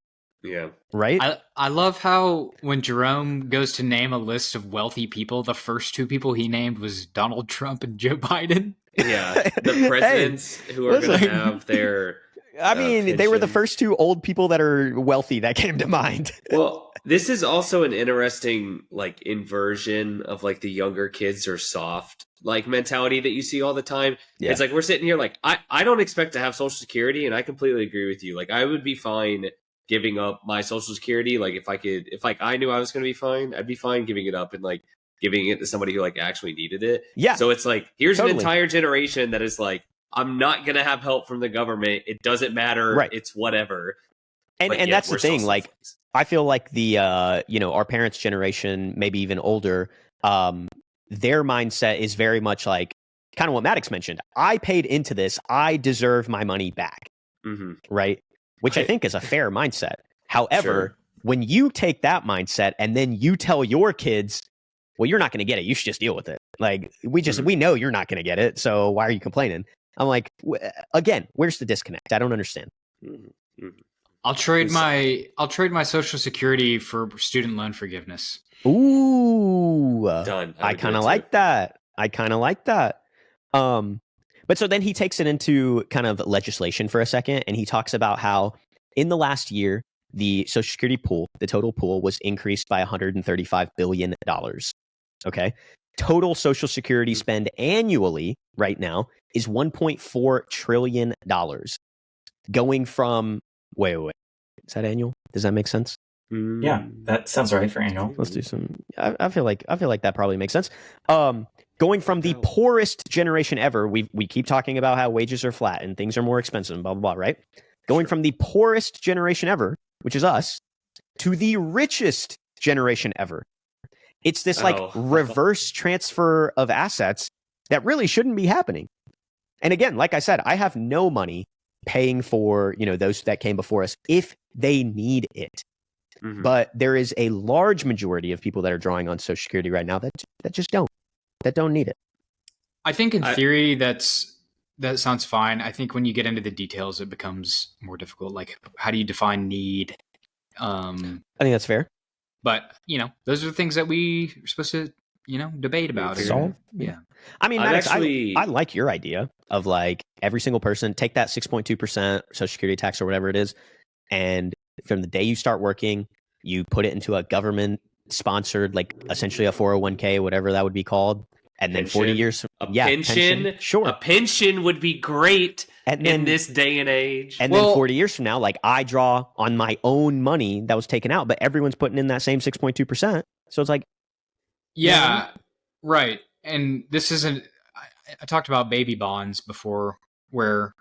Yeah. Right? I love how when Jerome goes to name a list of wealthy people, the first two people he named was Donald Trump and Joe Biden. Yeah, the presidents who are going to have their. I mean, they were the pension. first two old people that are wealthy that came to mind. Well, this is also an interesting like inversion of like the younger kids are soft like mentality that you see all the time. Yeah. It's like we're sitting here like I don't expect to have Social Security, and I completely agree with you. Like I would be fine giving up my Social Security. Like if like I knew I was going to be fine, I'd be fine giving it up and like giving it to somebody who like actually needed it. Yeah. So it's like here's Totally. an entire generation that is like I'm not going to have help from the government. It doesn't matter. Right. It's whatever. And that's the thing. Like I feel like the our parents' generation, maybe even older, their mindset is very much like kind of what Maddox mentioned. I paid into this. I deserve my money back. Mm-hmm. Right. Which I think is a fair mindset. However, Sure. when you take that mindset and then you tell your kids, well, you're not going to get it. You should just deal with it. Like we know you're not going to get it. So why are you complaining? I'm like, again, where's the disconnect? I don't understand. Mm-hmm. I'll trade my Social Security for student loan forgiveness. Ooh, Done. I kind of like that. But so then he takes it into kind of legislation for a second, and he talks about how in the last year, the Social Security pool, the total pool, was increased by $135 billion. Okay. Total Social Security spend annually right now is $1.4 trillion. Going from, wait. Is that annual? Does that make sense? Yeah, that sounds right for annual. Let's do some. I feel like that probably makes sense. Going from the poorest generation ever, we keep talking about how wages are flat and things are more expensive, blah blah blah, right? Going from the poorest generation ever, which is us, to the richest generation ever. It's this like reverse transfer of assets that really shouldn't be happening. And again, like I said, I have no money paying for those that came before us if they need it. Mm-hmm. But there is a large majority of people that are drawing on Social Security right now that just don't need it. I think in theory that sounds fine. I think when you get into the details, it becomes more difficult. Like, how do you define need? I think that's fair. But those are the things that we are supposed to debate about. Solve. Yeah. I mean, Maddox, I like your idea of like every single person take that 6.2% Social Security tax or whatever it is, and from the day you start working, you put it into a government sponsored, like essentially a 401k, whatever that would be called. And then 40 years, pension. Sure. A pension would be great in this day and age. And then 40 years from now, like I draw on my own money that was taken out, but everyone's putting in that same 6.2%. So it's like, yeah, right. And this isn't, I talked about baby bonds before, where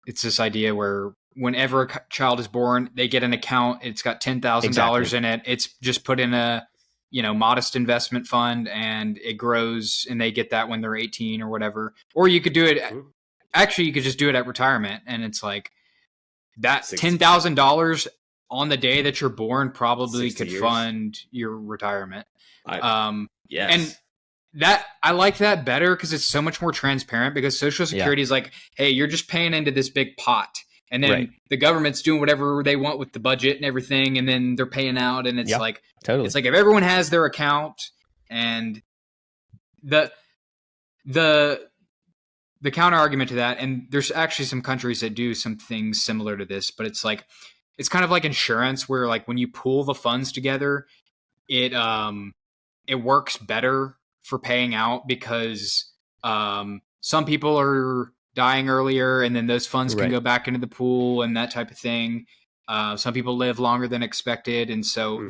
it's this idea where whenever a child is born, they get an account. It's got $10,000 in it. It's just put in a, modest investment fund, and it grows, and they get that when they're 18 or whatever. Or you could do it. Actually, you could just do it at retirement, and it's like that $10,000 on the day that you're born probably could fund your retirement. Yes. And that I like that better because it's so much more transparent, because Social Security is like, hey, you're just paying into this big pot. And then the government's doing whatever they want with the budget and everything, and then they're paying out, and it's like totally. It's like if everyone has their account, and the counter argument to that, and there's actually some countries that do some things similar to this, but it's like it's kind of like insurance, where like when you pool the funds together, it works better for paying out, because some people are dying earlier, and then those funds can go back into the pool and that type of thing. Some people live longer than expected, and so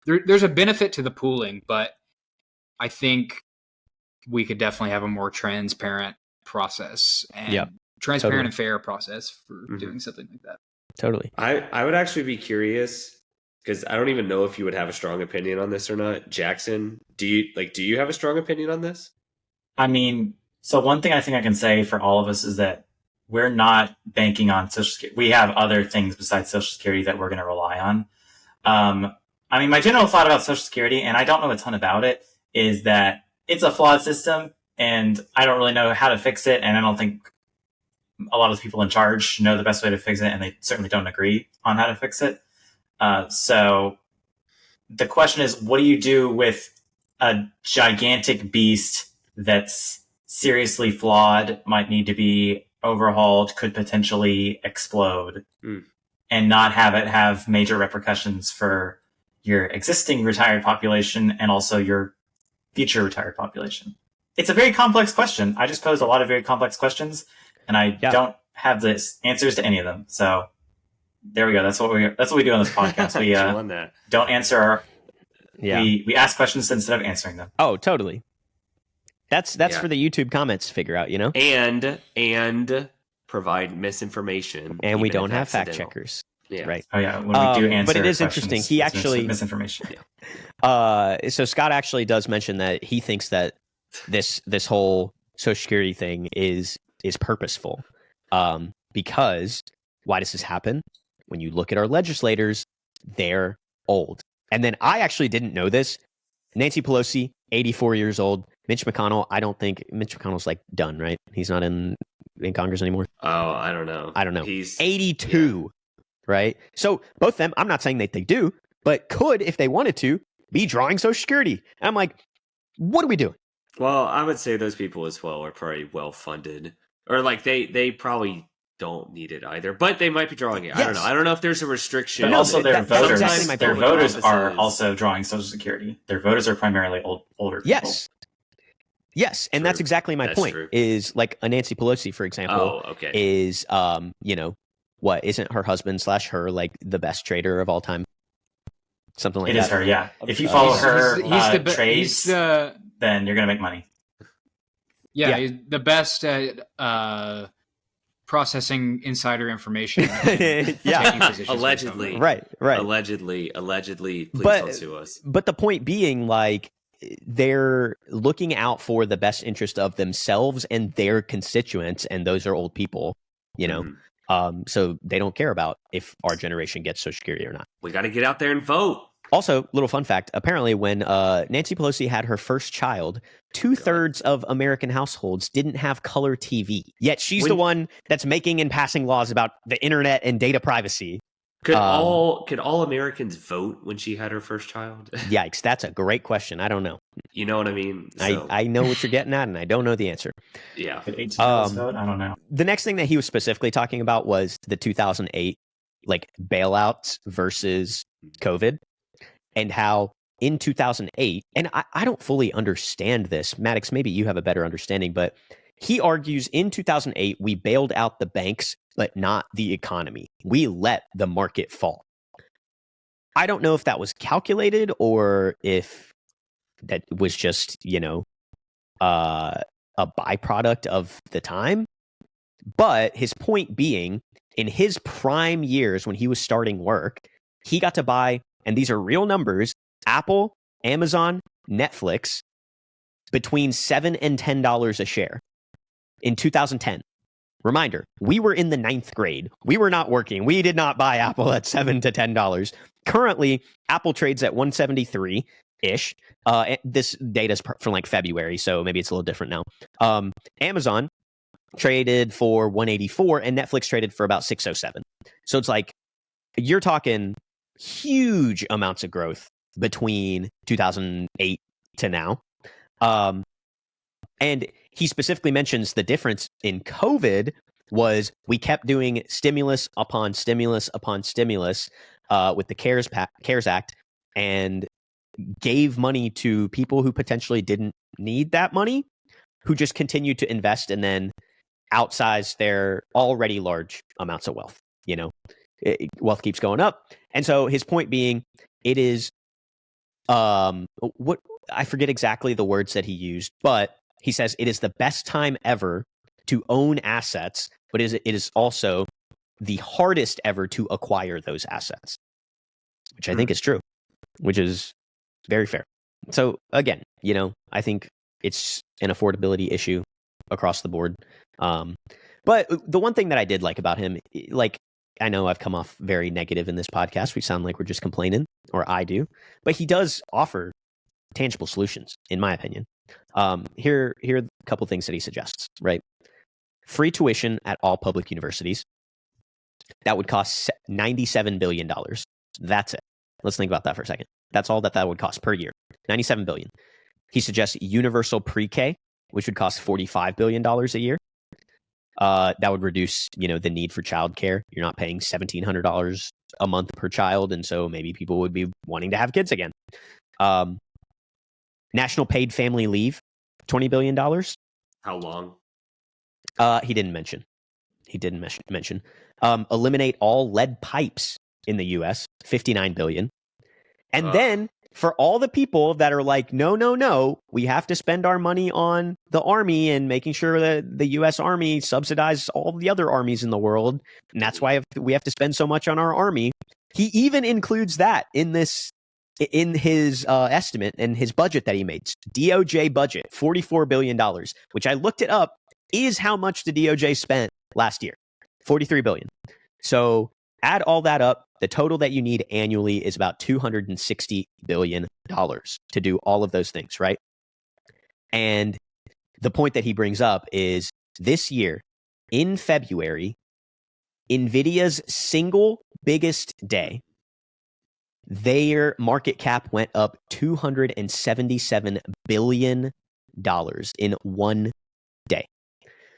there's a benefit to the pooling, but I think we could definitely have a more transparent process and transparent and fair process for doing something like that. Totally. I would actually be curious, because I don't even know if you would have a strong opinion on this or not. Jackson, do you have a strong opinion on this? I mean, so one thing I think I can say for all of us is that we're not banking on Social Security. We have other things besides Social Security that we're going to rely on. I mean, my general thought about Social Security, and I don't know a ton about it, is that it's a flawed system, and I don't really know how to fix it, and I don't think a lot of the people in charge know the best way to fix it, and they certainly don't agree on how to fix it. So the question is, what do you do with a gigantic beast that's seriously flawed, might need to be overhauled, could potentially explode, and not have it have major repercussions for your existing retired population and also your future retired population? It's a very complex question. I just posed a lot of very complex questions, and I don't have the answers to any of them. So there we go. That's what we do on this podcast. We don't answer our. We ask questions instead of answering them. Oh, totally. That's for the YouTube comments to figure out, and provide misunformation, and we don't have fact checkers. Yeah. Right. Oh yeah, when we do answer, but it is interesting. He actually misinformation. So Scott actually does mention that he thinks that this whole Social Security thing is purposeful, because why does this happen? When you look at our legislators, they're old. And then I actually didn't know this. Nancy Pelosi, 84 years old. Mitch McConnell, I don't think Mitch McConnell's like done, right? He's not in Congress anymore. Oh, I don't know. He's 82, right? So both of them, I'm not saying that they do, but could, if they wanted to, be drawing Social Security. And I'm like, what are we doing? Well, I would say those people as well are probably well funded, or like they probably don't need it either, but they might be drawing it. Yes. I don't know if there's a restriction. But also their voters, exactly their voters are also drawing Social Security. Their voters are primarily older people. Yes, and that's exactly my point. True. Is like a Nancy Pelosi, for example, is what, isn't her husband / her like the best trader of all time? Something like that. It is her, yeah. If you follow her trades, he's then you're gonna make money. Yeah, he's the best at processing insider information. Allegedly. Right. Allegedly. Please don't sue us. But the point being, like, they're looking out for the best interest of themselves and their constituents, and those are old people, so they don't care about if our generation gets Social Security or not. We got to get out there and vote. Also, little fun fact, apparently when Nancy Pelosi had her first child, 2/3 of American households didn't have color TV. Yet she's the one that's making and passing laws about the internet and data privacy. Could all Americans vote when she had her first child? Yikes, that's a great question. I don't know. You know what I mean? So. I know what you're getting at, and I don't know the answer. Yeah. Could 18-year-olds vote? I don't know. The next thing that he was specifically talking about was the 2008 like bailouts versus COVID, and how in 2008, and I don't fully understand this. Maddox, maybe you have a better understanding, but he argues in 2008, we bailed out the banks, but not the economy. We let the market fall. I don't know if that was calculated or if that was just, a byproduct of the time. But his point being, in his prime years when he was starting work, he got to buy, and these are real numbers, Apple, Amazon, Netflix, between $7 and $10 a share in 2010. Reminder, we were in the 9th grade. We were not working. We did not buy Apple at $7 to $10. Currently, Apple trades at $173-ish. This data is from like February, so maybe it's a little different now. Amazon traded for $184, and Netflix traded for about $607. So it's like, you're talking huge amounts of growth between 2008 to now. And he specifically mentions the difference in COVID was we kept doing stimulus upon stimulus upon stimulus with the CARES Act, and gave money to people who potentially didn't need that money, who just continued to invest and then outsize their already large amounts of wealth. Wealth keeps going up. And so his point being, it is what I forget exactly the words that he used, but he says it is the best time ever to own assets, but it is also the hardest ever to acquire those assets, which I think is true, which is very fair. So again, I think it's an affordability issue across the board. But the one thing that I did like about him, like, I know I've come off very negative in this podcast. We sound like we're just complaining, or I do, but he does offer tangible solutions, in my opinion. Here are a couple things that he suggests, right? Free tuition at all public universities. That would cost $97 billion. That's it. Let's think about that for a second. That's all that would cost per year. $97 billion. He suggests universal pre-K which would cost $45 billion a year. That would reduce, the need for childcare. You're not paying $1,700 a month per child, and so maybe people would be wanting to have kids again. National paid family leave, $20 billion. How long? He didn't mention. Eliminate all lead pipes in the U.S., $59 billion. And then for all the people that are like, no, we have to spend our money on the army and making sure that the U.S. Army subsidizes all the other armies in the world, and that's why we have to spend so much on our army. He even includes that in his estimate and his budget that he made. DOJ budget, $44 billion, which I looked it up, is how much the DOJ spent last year, $43 billion. So add all that up. The total that you need annually is about $260 billion to do all of those things, right? And the point that he brings up is this year, in February, NVIDIA's single biggest day, their market cap went up $277 billion in one day.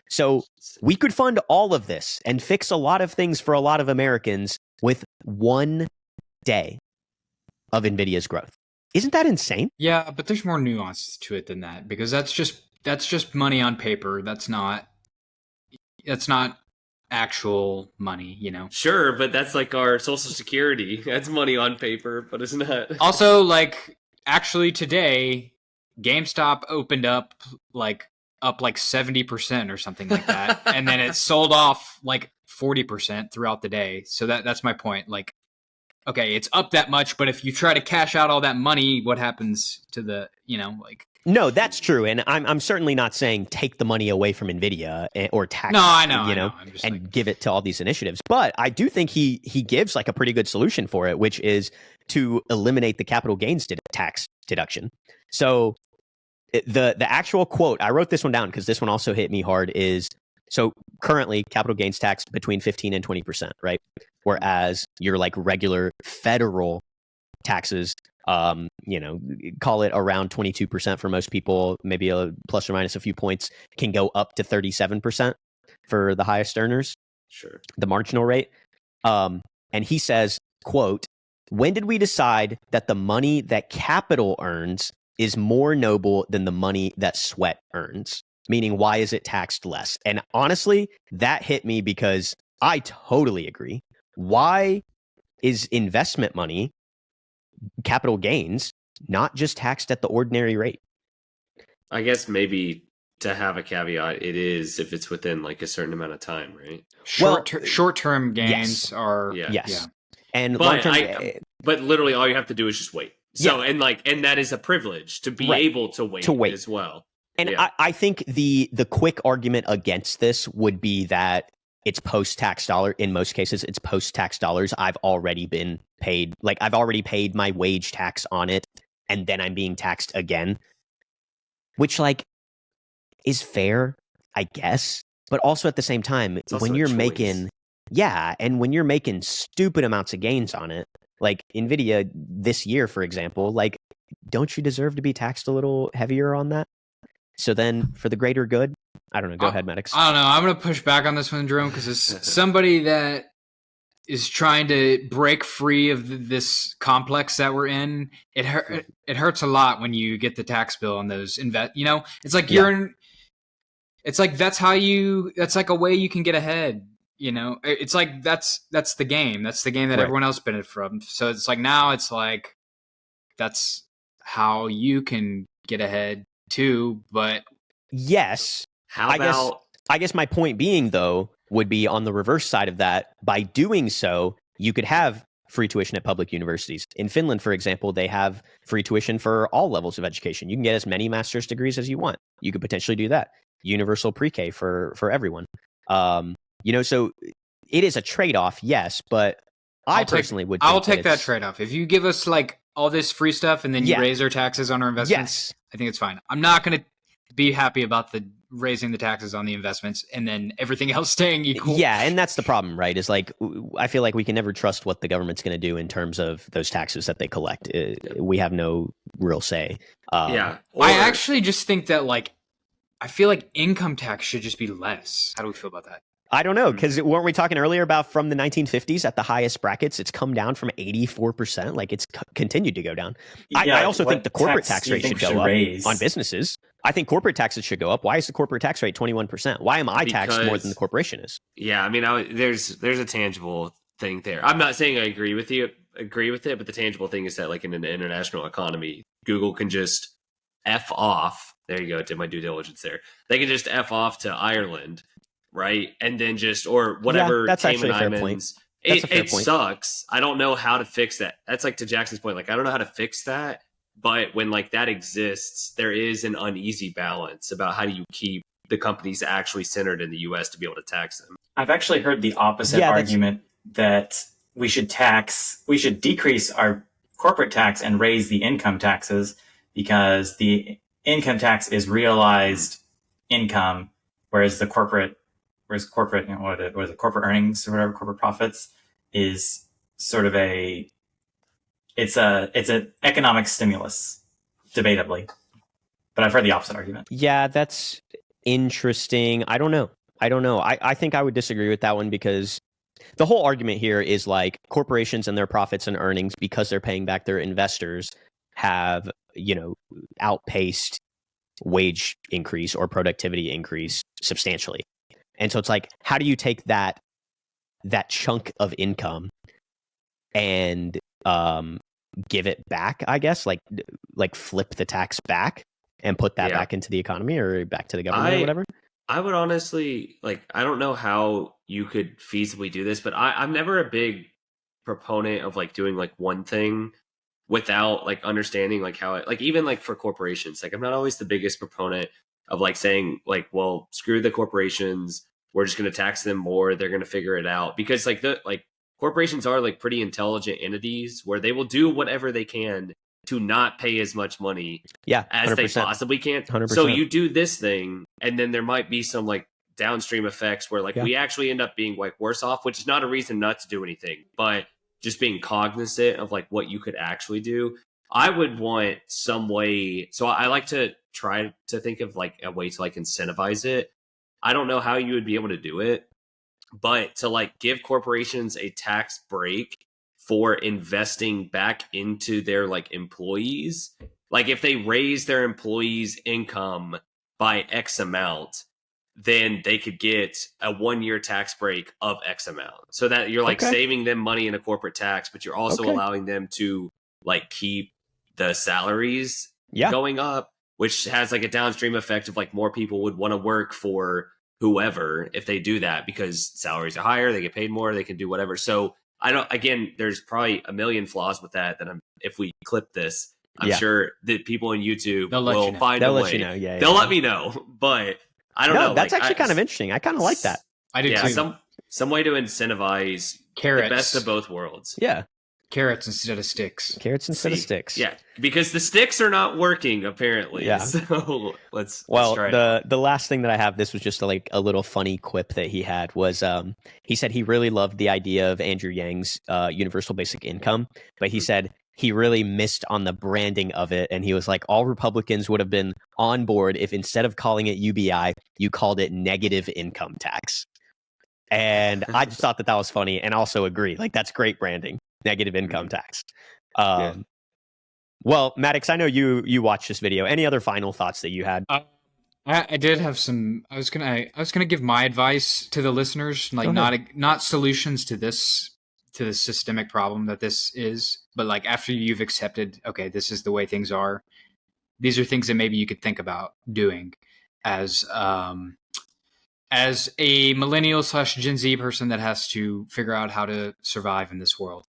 So we could fund all of this and fix a lot of things for a lot of Americans with one day of NVIDIA's growth. Isn't that insane? Yeah, but there's more nuance to it than that, because that's just money on paper. That's not actual money, Sure, but that's like our Social Security. That's money on paper, but it's not. Also, actually today, GameStop opened up like 70% or something like that, and then it sold off 40% throughout the day. So that's my point. Okay, it's up that much, but if you try to cash out all that money, what happens to the No, that's true, and I'm certainly not saying take the money away from NVIDIA or tax. No, I know. I'm just and give it to all these initiatives. But I do think he gives a pretty good solution for it, which is to eliminate the capital gains tax deduction. So the actual quote, I wrote this one down because this one also hit me hard, is so currently capital gains tax between 15 and 20%, right? Whereas your regular federal taxes, call it around 22% for most people, maybe a plus or minus a few points, can go up to 37% for the highest earners. Sure. The marginal rate. And he says, quote, "When did we decide that the money that capital earns is more noble than the money that sweat earns?" Meaning, why is it taxed less? And honestly, that hit me because I totally agree. Why is investment money, capital gains, not just taxed at the ordinary rate? I guess maybe to have a caveat, it is if it's within a certain amount of time, right? Short-term gains are yes. And but long-term, but literally all you have to do is just wait. So and that is a privilege to be able to wait as well. And I think the quick argument against this would be that it's post-tax dollar. In most cases, it's post-tax dollars. I've already been paid. I've already paid my wage tax on it, and then I'm being taxed again. Which, is fair, I guess. But also at the same time, when you're making... Yeah, and when you're making stupid amounts of gains on it, like NVIDIA this year, for example, don't you deserve to be taxed a little heavier on that? So then, for the greater good, I don't know. Go ahead, Maddox. I don't know. I'm going to push back on this one, Jerome, because it's somebody that is trying to break free of this complex that we're in. It hurts a lot when you get the tax bill on those it's like you're in. It's like that's a way you can get ahead. It's like that's the game. That's the game that everyone else benefited from. So it's now it's that's how you can get ahead too. But yes, I guess my point being, though, would be on the reverse side of that. By doing so, you could have free tuition at public universities. In Finland, for example, they have free tuition for all levels of education. You can get as many master's degrees as you want. You could potentially do that. Universal pre-K for everyone. So it is a trade-off, yes, but I personally would. I'll take that trade-off. If you give us all this free stuff and then you raise our taxes on our investments, I think it's fine. I'm not going to be happy about the raising the taxes on the investments and then everything else staying equal. Yeah, and that's the problem, right? Is I feel like we can never trust what the government's going to do in terms of those taxes that they collect. We have no real say. I actually just think that I feel like income tax should just be less. How do we feel about that? I don't know, because weren't we talking earlier about from the 1950s at the highest brackets, it's come down from 84%. Like it's continued to go down. I also think the corporate tax rate should go up on businesses. I think corporate taxes should go up. Why is the corporate tax rate 21%? Why am I taxed more than the corporation is? Yeah, I mean, there's a tangible thing there. I'm not saying I agree with it, but the tangible thing is that like in an international economy, Google can just F off. There you go. Did my due diligence there. They can just F off to Ireland, right? And then just, or whatever. Yeah, that's Cayman actually a fair Islands. point. It sucks. I don't know how to fix that. That's like to Jackson's point. Like, I don't know how to fix that. But when like that exists, there is an uneasy balance about how do you keep the companies actually centered in the U.S. to be able to tax them. I've actually heard the opposite argument that we should decrease our corporate tax and raise the income taxes, because the income tax is realized income, whereas corporate, corporate earnings or whatever, corporate profits is sort of it's an economic stimulus, debatably. But I've heard the opposite argument. Yeah, that's interesting. I don't know. I think I would disagree with that one, because the whole argument here is like corporations and their profits and earnings, because they're paying back their investors, have, outpaced wage increase or productivity increase substantially. And so it's like, how do you take that chunk of income and give it back, I guess, like flip the tax back and put that back into the economy or back to the government or whatever? I would honestly, I don't know how you could feasibly do this, but I'm never a big proponent of like doing like one thing without like understanding like how it, like even like for corporations, like I'm not always the biggest proponent of like saying like, well, screw the corporations, we're just going to tax them more, they're going to figure it out, because like corporations are like pretty intelligent entities where they will do whatever they can to not pay as much money as they possibly can. 100%. So you do this thing, and then there might be some like downstream effects where like we actually end up being like worse off, which is not a reason not to do anything, but just being cognizant of like what you could actually do. I would want some way. So I like to try to think of like a way to like incentivize it. I don't know how you would be able to do it, but to like give corporations a tax break for investing back into their like employees. Like if they raise their employees' income by X amount, then they could get a 1-year tax break of X amount. So that you're like saving them money in a corporate tax, but you're also allowing them to like keep the salaries going up, which has like a downstream effect of like more people would want to work for whoever if they do that, because salaries are higher, they get paid more, they can do whatever. So there's probably a million flaws with that if we clip this, I'm sure that people on YouTube will find a way. Let you know. They'll let me know, but I don't know. That's actually kind of interesting. I kind of like that. I do too. Some way to incentivize the best of both worlds. Yeah. Carrots instead of sticks. Instead of sticks. Yeah, because the sticks are not working apparently. Yeah. So let's try it. The last thing that I have, this was just a little funny quip that he had, was he said he really loved the idea of Andrew Yang's universal basic income, but he said he really missed on the branding of it, and he was like, all Republicans would have been on board if instead of calling it UBI, you called it negative income tax. And I just thought that was funny, and also agree, like that's great branding. Negative income tax. Well, Maddox, I know you watched this video. Any other final thoughts that you had? I did have some. I was gonna give my advice to the listeners, like not solutions to this systemic problem that this is, but like after you've accepted, okay, this is the way things are. These are things that maybe you could think about doing as a millennial / Gen Z person that has to figure out how to survive in this world.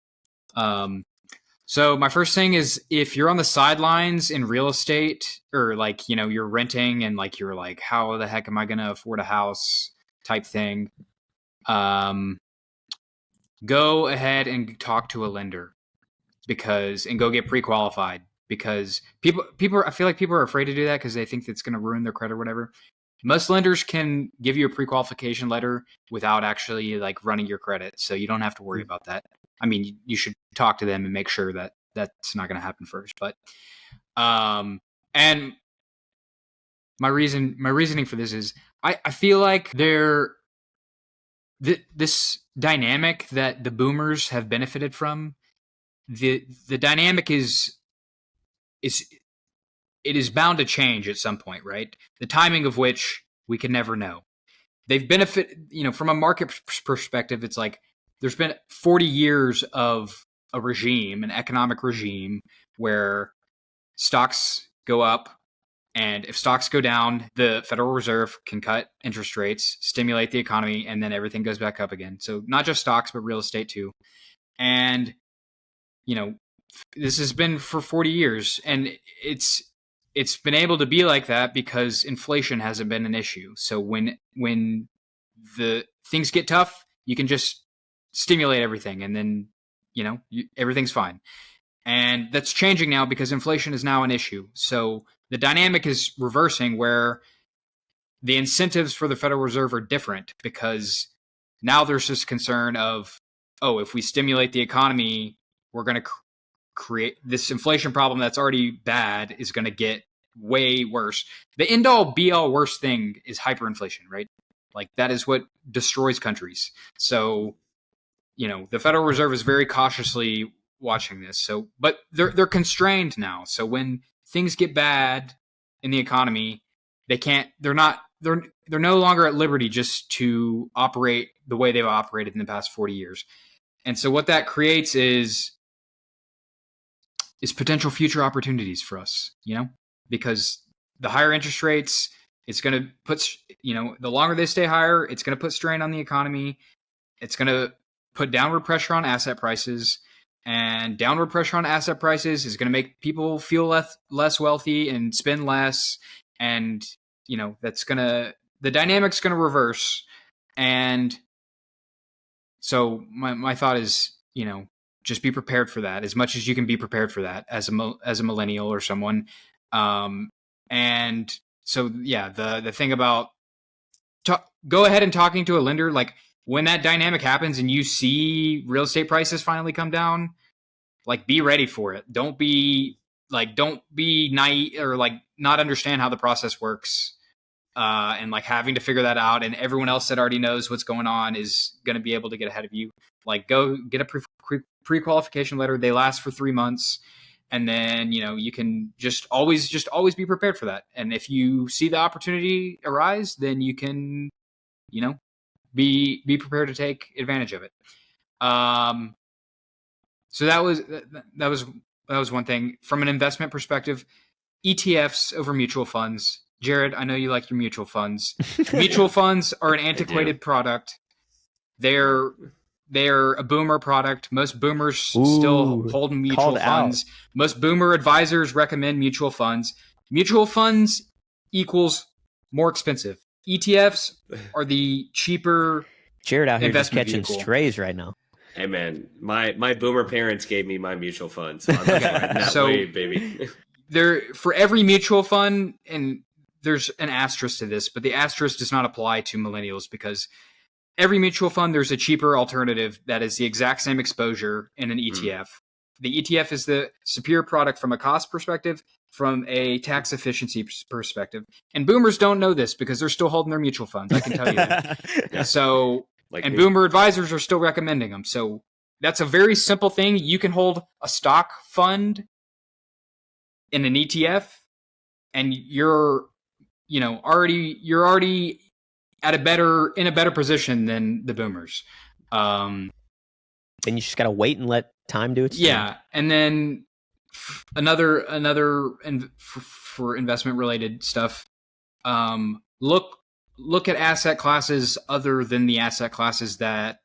So my first thing is, if you're on the sidelines in real estate, or like, you're renting and like, you're like, how the heck am I going to afford a house type thing? Go ahead and talk to a lender and go get pre-qualified, because I feel like people are afraid to do that because they think it's going to ruin their credit or whatever. Most lenders can give you a pre-qualification letter without actually like running your credit. So you don't have to worry about that. I mean, you should talk to them and make sure that that's not going to happen first. But, and my reasoning for this is I feel like this dynamic that the boomers have benefited from, the dynamic is it is bound to change at some point, right? The timing of which we can never know. They've benefited, from a market perspective, it's like there's been 40 years of a regime, an economic regime, where stocks go up, and if stocks go down, the Federal Reserve can cut interest rates, stimulate the economy, and then everything goes back up again. So not just stocks, but real estate too. And, this has been for 40 years, and it's been able to be like that because inflation hasn't been an issue. So when the things get tough, you can just stimulate everything, and then everything's fine. And that's changing now because inflation is now an issue. So the dynamic is reversing, where the incentives for the Federal Reserve are different, because now there's this concern of, if we stimulate the economy, we're going to create this inflation problem that's already bad is going to get way worse. The end all be all worst thing is hyperinflation, right? Like that is what destroys countries. So, the Federal Reserve is very cautiously watching this. So, but they're constrained now. So when things get bad in the economy, they're no longer at liberty just to operate the way they've operated in the past 40 years. And so what that creates is potential future opportunities for us, because the higher interest rates, it's going to put, the longer they stay higher, it's going to put strain on the economy. It's going to put downward pressure on asset prices, and downward pressure on asset prices is going to make people feel less wealthy and spend less. And, the dynamic's going to reverse. And so my thought is, just be prepared for that as much as you can be prepared for that as a millennial or someone. And so, yeah, the thing about go ahead and talking to a lender, like when that dynamic happens and you see real estate prices finally come down, like be ready for it. Don't be naive or like not understand how the process works. And like having to figure that out, and everyone else that already knows what's going on is going to be able to get ahead of you. Like go get a pre-qualification letter. They last for 3 months. And then, you can just always be prepared for that. And if you see the opportunity arise, then you can, be prepared to take advantage of it. So that was one thing. From an investment perspective, ETFs over mutual funds. Jared, I know you like your mutual funds. Mutual funds are an antiquated product. They're a boomer product. Most boomers still hold mutual funds. Most boomer advisors recommend mutual funds. Mutual funds equals more expensive. ETFs are the cheaper. Jared out here just catching vehicle. strays right now. Hey man, my boomer parents gave me my mutual funds. So I'm just riding that wave, baby. For every mutual fund, and there's an asterisk to this, but the asterisk does not apply to millennials, because every mutual fund, there's a cheaper alternative that is the exact same exposure in an ETF. The ETF is the superior product from a cost perspective, from a tax efficiency perspective. And boomers don't know this because they're still holding their mutual funds. I can tell you that. Yeah. So, and boomer advisors are still recommending them. So that's a very simple thing. You can hold a stock fund in an ETF, and you're already in a better position than the boomers. Then you just got to wait and let time do its thing. Yeah. And then another for investment related stuff, look at asset classes other than the asset classes that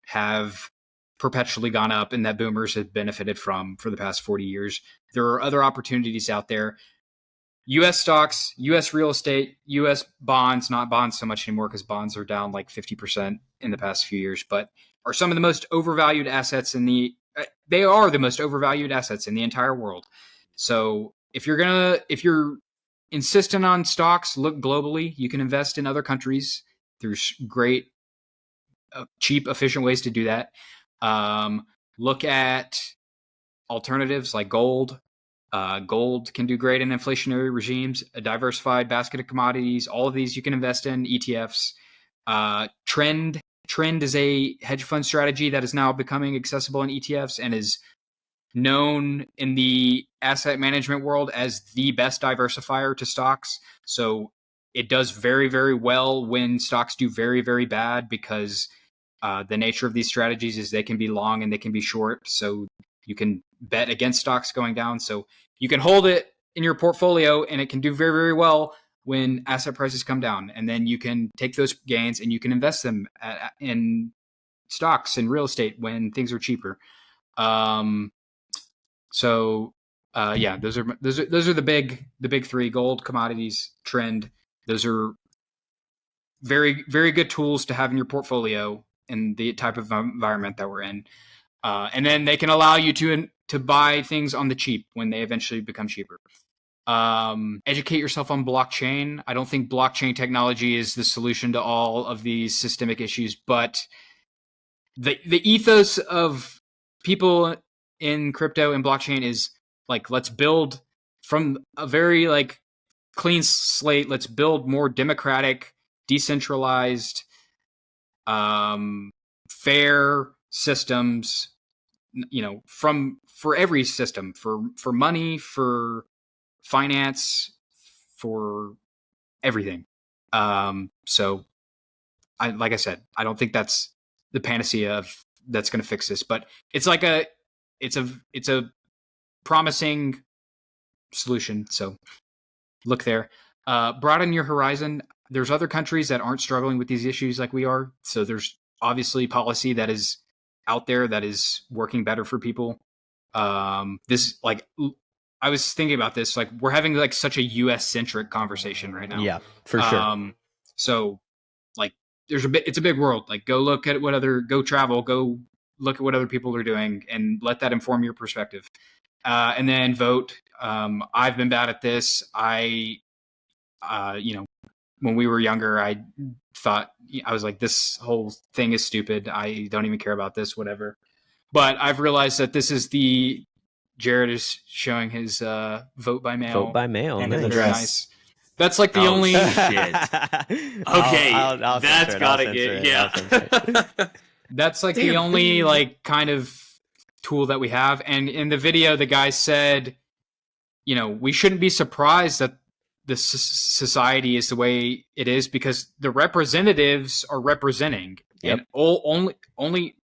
have perpetually gone up and that boomers have benefited from for the past 40 years. There are other opportunities out there. U.S. stocks, U.S. real estate, U.S. bonds, not bonds so much anymore because bonds are down like 50% in the past few years, but are some of the most overvalued assets they are the most overvalued assets in the entire world. So if you're insistent on stocks, look globally. You can invest in other countries. There's great, cheap, efficient ways to do that. Look at alternatives like gold. Gold can do great in inflationary regimes. A diversified basket of commodities. All of these you can invest in ETFs. Trend is a hedge fund strategy that is now becoming accessible in ETFs and is known in the asset management world as the best diversifier to stocks. So it does very, very well when stocks do very, very bad, because the nature of these strategies is they can be long and they can be short. So you can bet against stocks going down. So you can hold it in your portfolio and it can do very, very well when asset prices come down. And then you can take those gains and you can invest them in stocks and real estate when things are cheaper. Those are the big three: gold, commodities, trend. Those are very, very good tools to have in your portfolio in the type of environment that we're in. And then they can allow you to buy things on the cheap when they eventually become cheaper. Educate yourself on blockchain. I don't think blockchain technology is the solution to all of these systemic issues, but the ethos of people in crypto and blockchain is like, let's build from a very like clean slate. Let's build more democratic, decentralized, fair systems, for every system, for money, for finance, for everything. So like I said, I don't think that's the panacea that's going to fix this, but it's like it's a promising solution. So look there. Broaden your horizon. There's other countries that aren't struggling with these issues like we are. So there's obviously policy that is out there that is working better for people. This, like, I was thinking about this, like, we're having like such a US centric conversation right now. Yeah, for sure. So like it's a big world. Like, go travel, go look at what other people are doing and let that inform your perspective. And then vote. I've been bad at this. When we were younger, I was like, this whole thing is stupid. I don't even care about this, whatever. But I've realized that this is Jared is showing his vote by mail. Vote by mail. And nice. his address. Nice. That's like the only. Shit. Okay, I'll that's gotta get. Yeah. That's like the only like kind of tool that we have. And in the video, the guy said, we shouldn't be surprised that the society is the way it is, because the representatives are representing, and only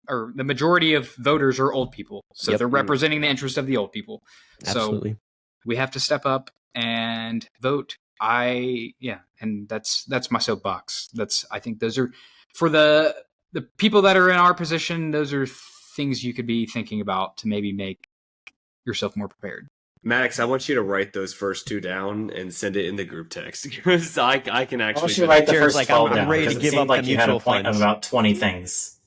the majority of voters are old people. So they're representing the interest of the old people. Absolutely. So we have to step up and vote. And that's my soapbox. I think those are, for the people that are in our position, those are things you could be thinking about to maybe make yourself more prepared. Maddox, I want you to write those first two down and send it in the group text, because I can actually. Why don't you write the first 12 I'm down? ready to Because it give seemed up like the you had a mutual point of funds. about 20 things.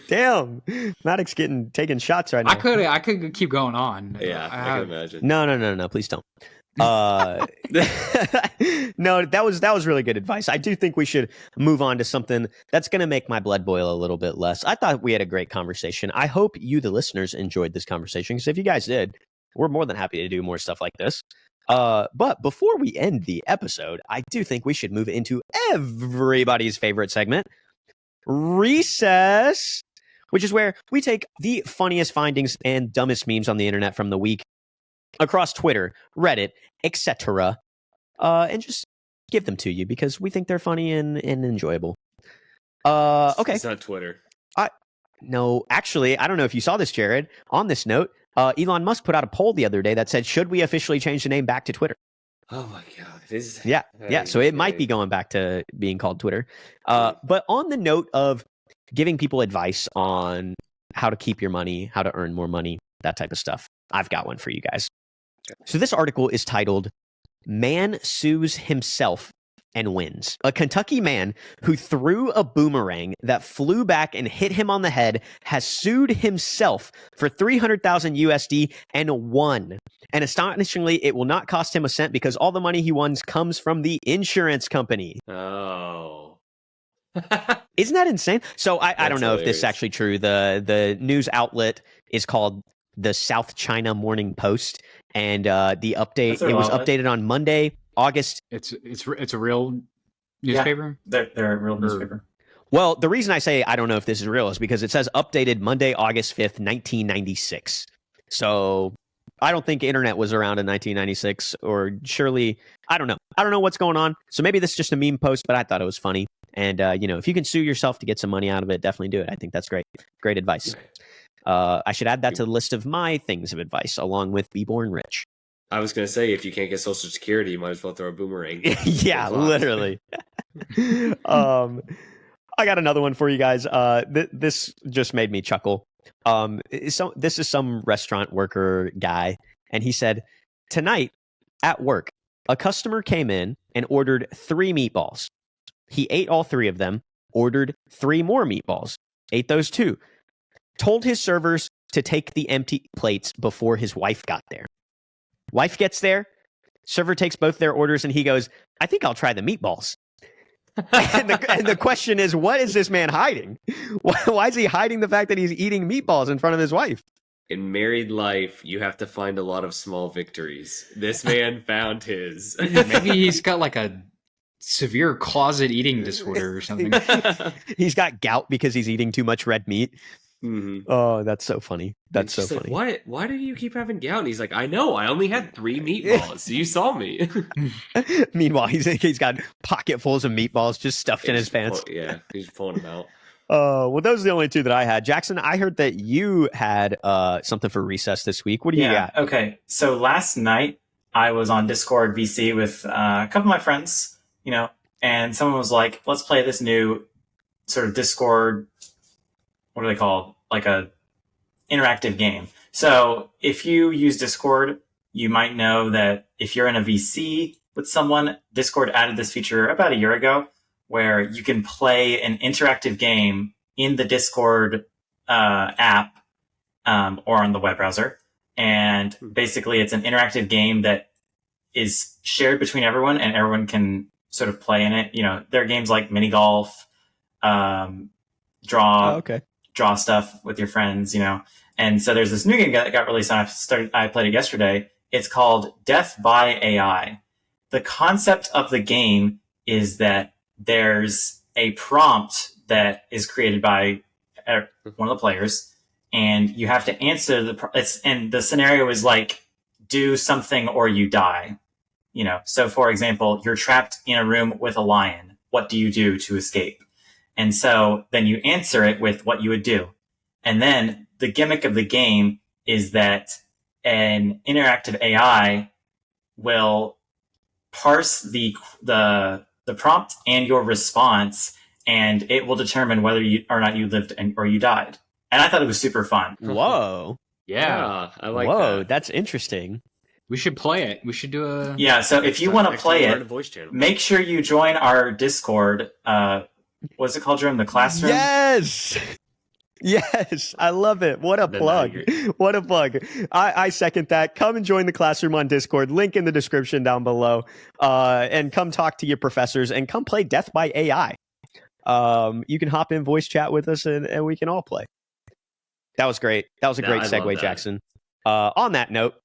Damn, Maddox taking shots right now. I could keep going on. Yeah, I can imagine. No, please don't. No, that was really good advice. I do think we should move on to something that's going to make my blood boil a little bit less. I thought we had a great conversation. I hope you, the listeners, enjoyed this conversation, because if you guys did, we're more than happy to do more stuff like this. But before we end the episode, I do think we should move into everybody's favorite segment, Recess, which is where we take the funniest findings and dumbest memes on the internet from the week across Twitter, Reddit, etc., and just give them to you because we think they're funny and enjoyable. Okay. It's not Twitter. No, actually, I don't know if you saw this, Jared. On this note, Elon Musk put out a poll the other day that said, should we officially change the name back to Twitter? Oh my God. Yeah. So it might be going back to being called Twitter. But on the note of giving people advice on how to keep your money, how to earn more money, that type of stuff, I've got one for you guys. So this article is titled, "Man Sues Himself and Wins." A Kentucky man who threw a boomerang that flew back and hit him on the head has sued himself for $300,000 USD and won. And astonishingly, it will not cost him a cent because all the money he won comes from the insurance company. Oh. Isn't that insane? So I don't know if this hilarious. is actually true. The news outlet is called the South China Morning Post, and the update it was updated on Monday, August. It's a real newspaper. Yeah, they're a real newspaper. Well, the reason I say I don't know if this is real is because it says updated Monday, August 5th, 1996. So I don't think internet was around in 1996, or surely, I don't know. I don't know what's going on. So maybe this is just a meme post, but I thought it was funny. And, if you can sue yourself to get some money out of it, definitely do it. I think that's great. Great advice. I should add that to the list of my things of advice, along with be born rich. I was going to say, if you can't get Social Security, you might as well throw a boomerang. Yeah, literally. I got another one for you guys. This just made me chuckle. This is some restaurant worker guy, and he said, tonight at work, a customer came in and ordered 3 meatballs. He ate all 3 of them, ordered 3 more meatballs, ate those 2, told his servers to take the empty plates before his wife got there. Wife gets there, server takes both their orders, and he goes, I think I'll try the meatballs. and the question is, what is this man hiding? Why is he hiding the fact that he's eating meatballs in front of his wife? In married life, you have to find a lot of small victories. This man found his. Maybe he's got like a severe closet eating disorder or something. He's got gout because he's eating too much red meat. Mm-hmm. Oh, that's so funny. That's so funny. Like, why do you keep having gout? And he's like, I know, I only had 3 meatballs. You saw me. Meanwhile, he's got pocketfuls of meatballs just stuffed in his pants. He's pulling them out. Well, those are the only 2 that I had. Jackson, I heard that you had something for recess this week. What do you got? Okay. So last night I was on Discord VC with a couple of my friends, and someone was like, let's play this new sort of Discord, what are they called? Like a interactive game. So if you use Discord, you might know that if you're in a VC with someone, Discord added this feature about a year ago where you can play an interactive game in the Discord app or on the web browser. And basically it's an interactive game that is shared between everyone and everyone can sort of play in it. There are games like mini golf, draw stuff with your friends, And so there's this new game that got released and I played it yesterday. It's called Death by AI. The concept of the game is that there's a prompt that is created by one of the players, and you have to answer and the scenario is like, do something or you die. So for example, you're trapped in a room with a lion. What do you do to escape? And so then you answer it with what you would do. And then the gimmick of the game is that an interactive AI will parse the prompt and your response, and it will determine whether or not you lived or you died. And I thought it was super fun. Whoa. Yeah, I like that. Whoa, that's interesting. We should play it. We should do a... Yeah, so if you want to play it, make sure you join our Discord. What's it called, Jerome? The Classroom? Yes, I love it. What a plug. What a plug. I second that. Come and join the Classroom on Discord. Link in the description down below. And come talk to your professors and come play Death by AI. You can hop in voice chat with us and we can all play. That was great. That was a great segue, Jackson. On that note,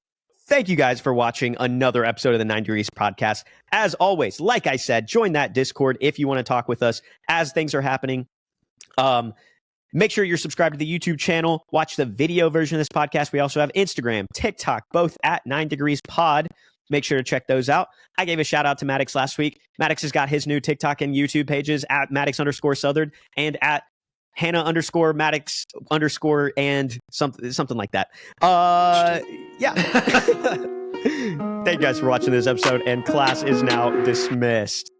thank you guys for watching another episode of the 9 Degrees podcast. As always, like I said, join that Discord if you want to talk with us as things are happening. Make sure you're subscribed to the YouTube channel. Watch the video version of this podcast. We also have Instagram, TikTok, both at 9 Degrees Pod. Make sure to check those out. I gave a shout out to Maddox last week. Maddox has got his new TikTok and YouTube pages at Maddox_Southern and at Hannah_Maddox_ and something like that. Yeah. Thank you guys for watching this episode, and class is now dismissed.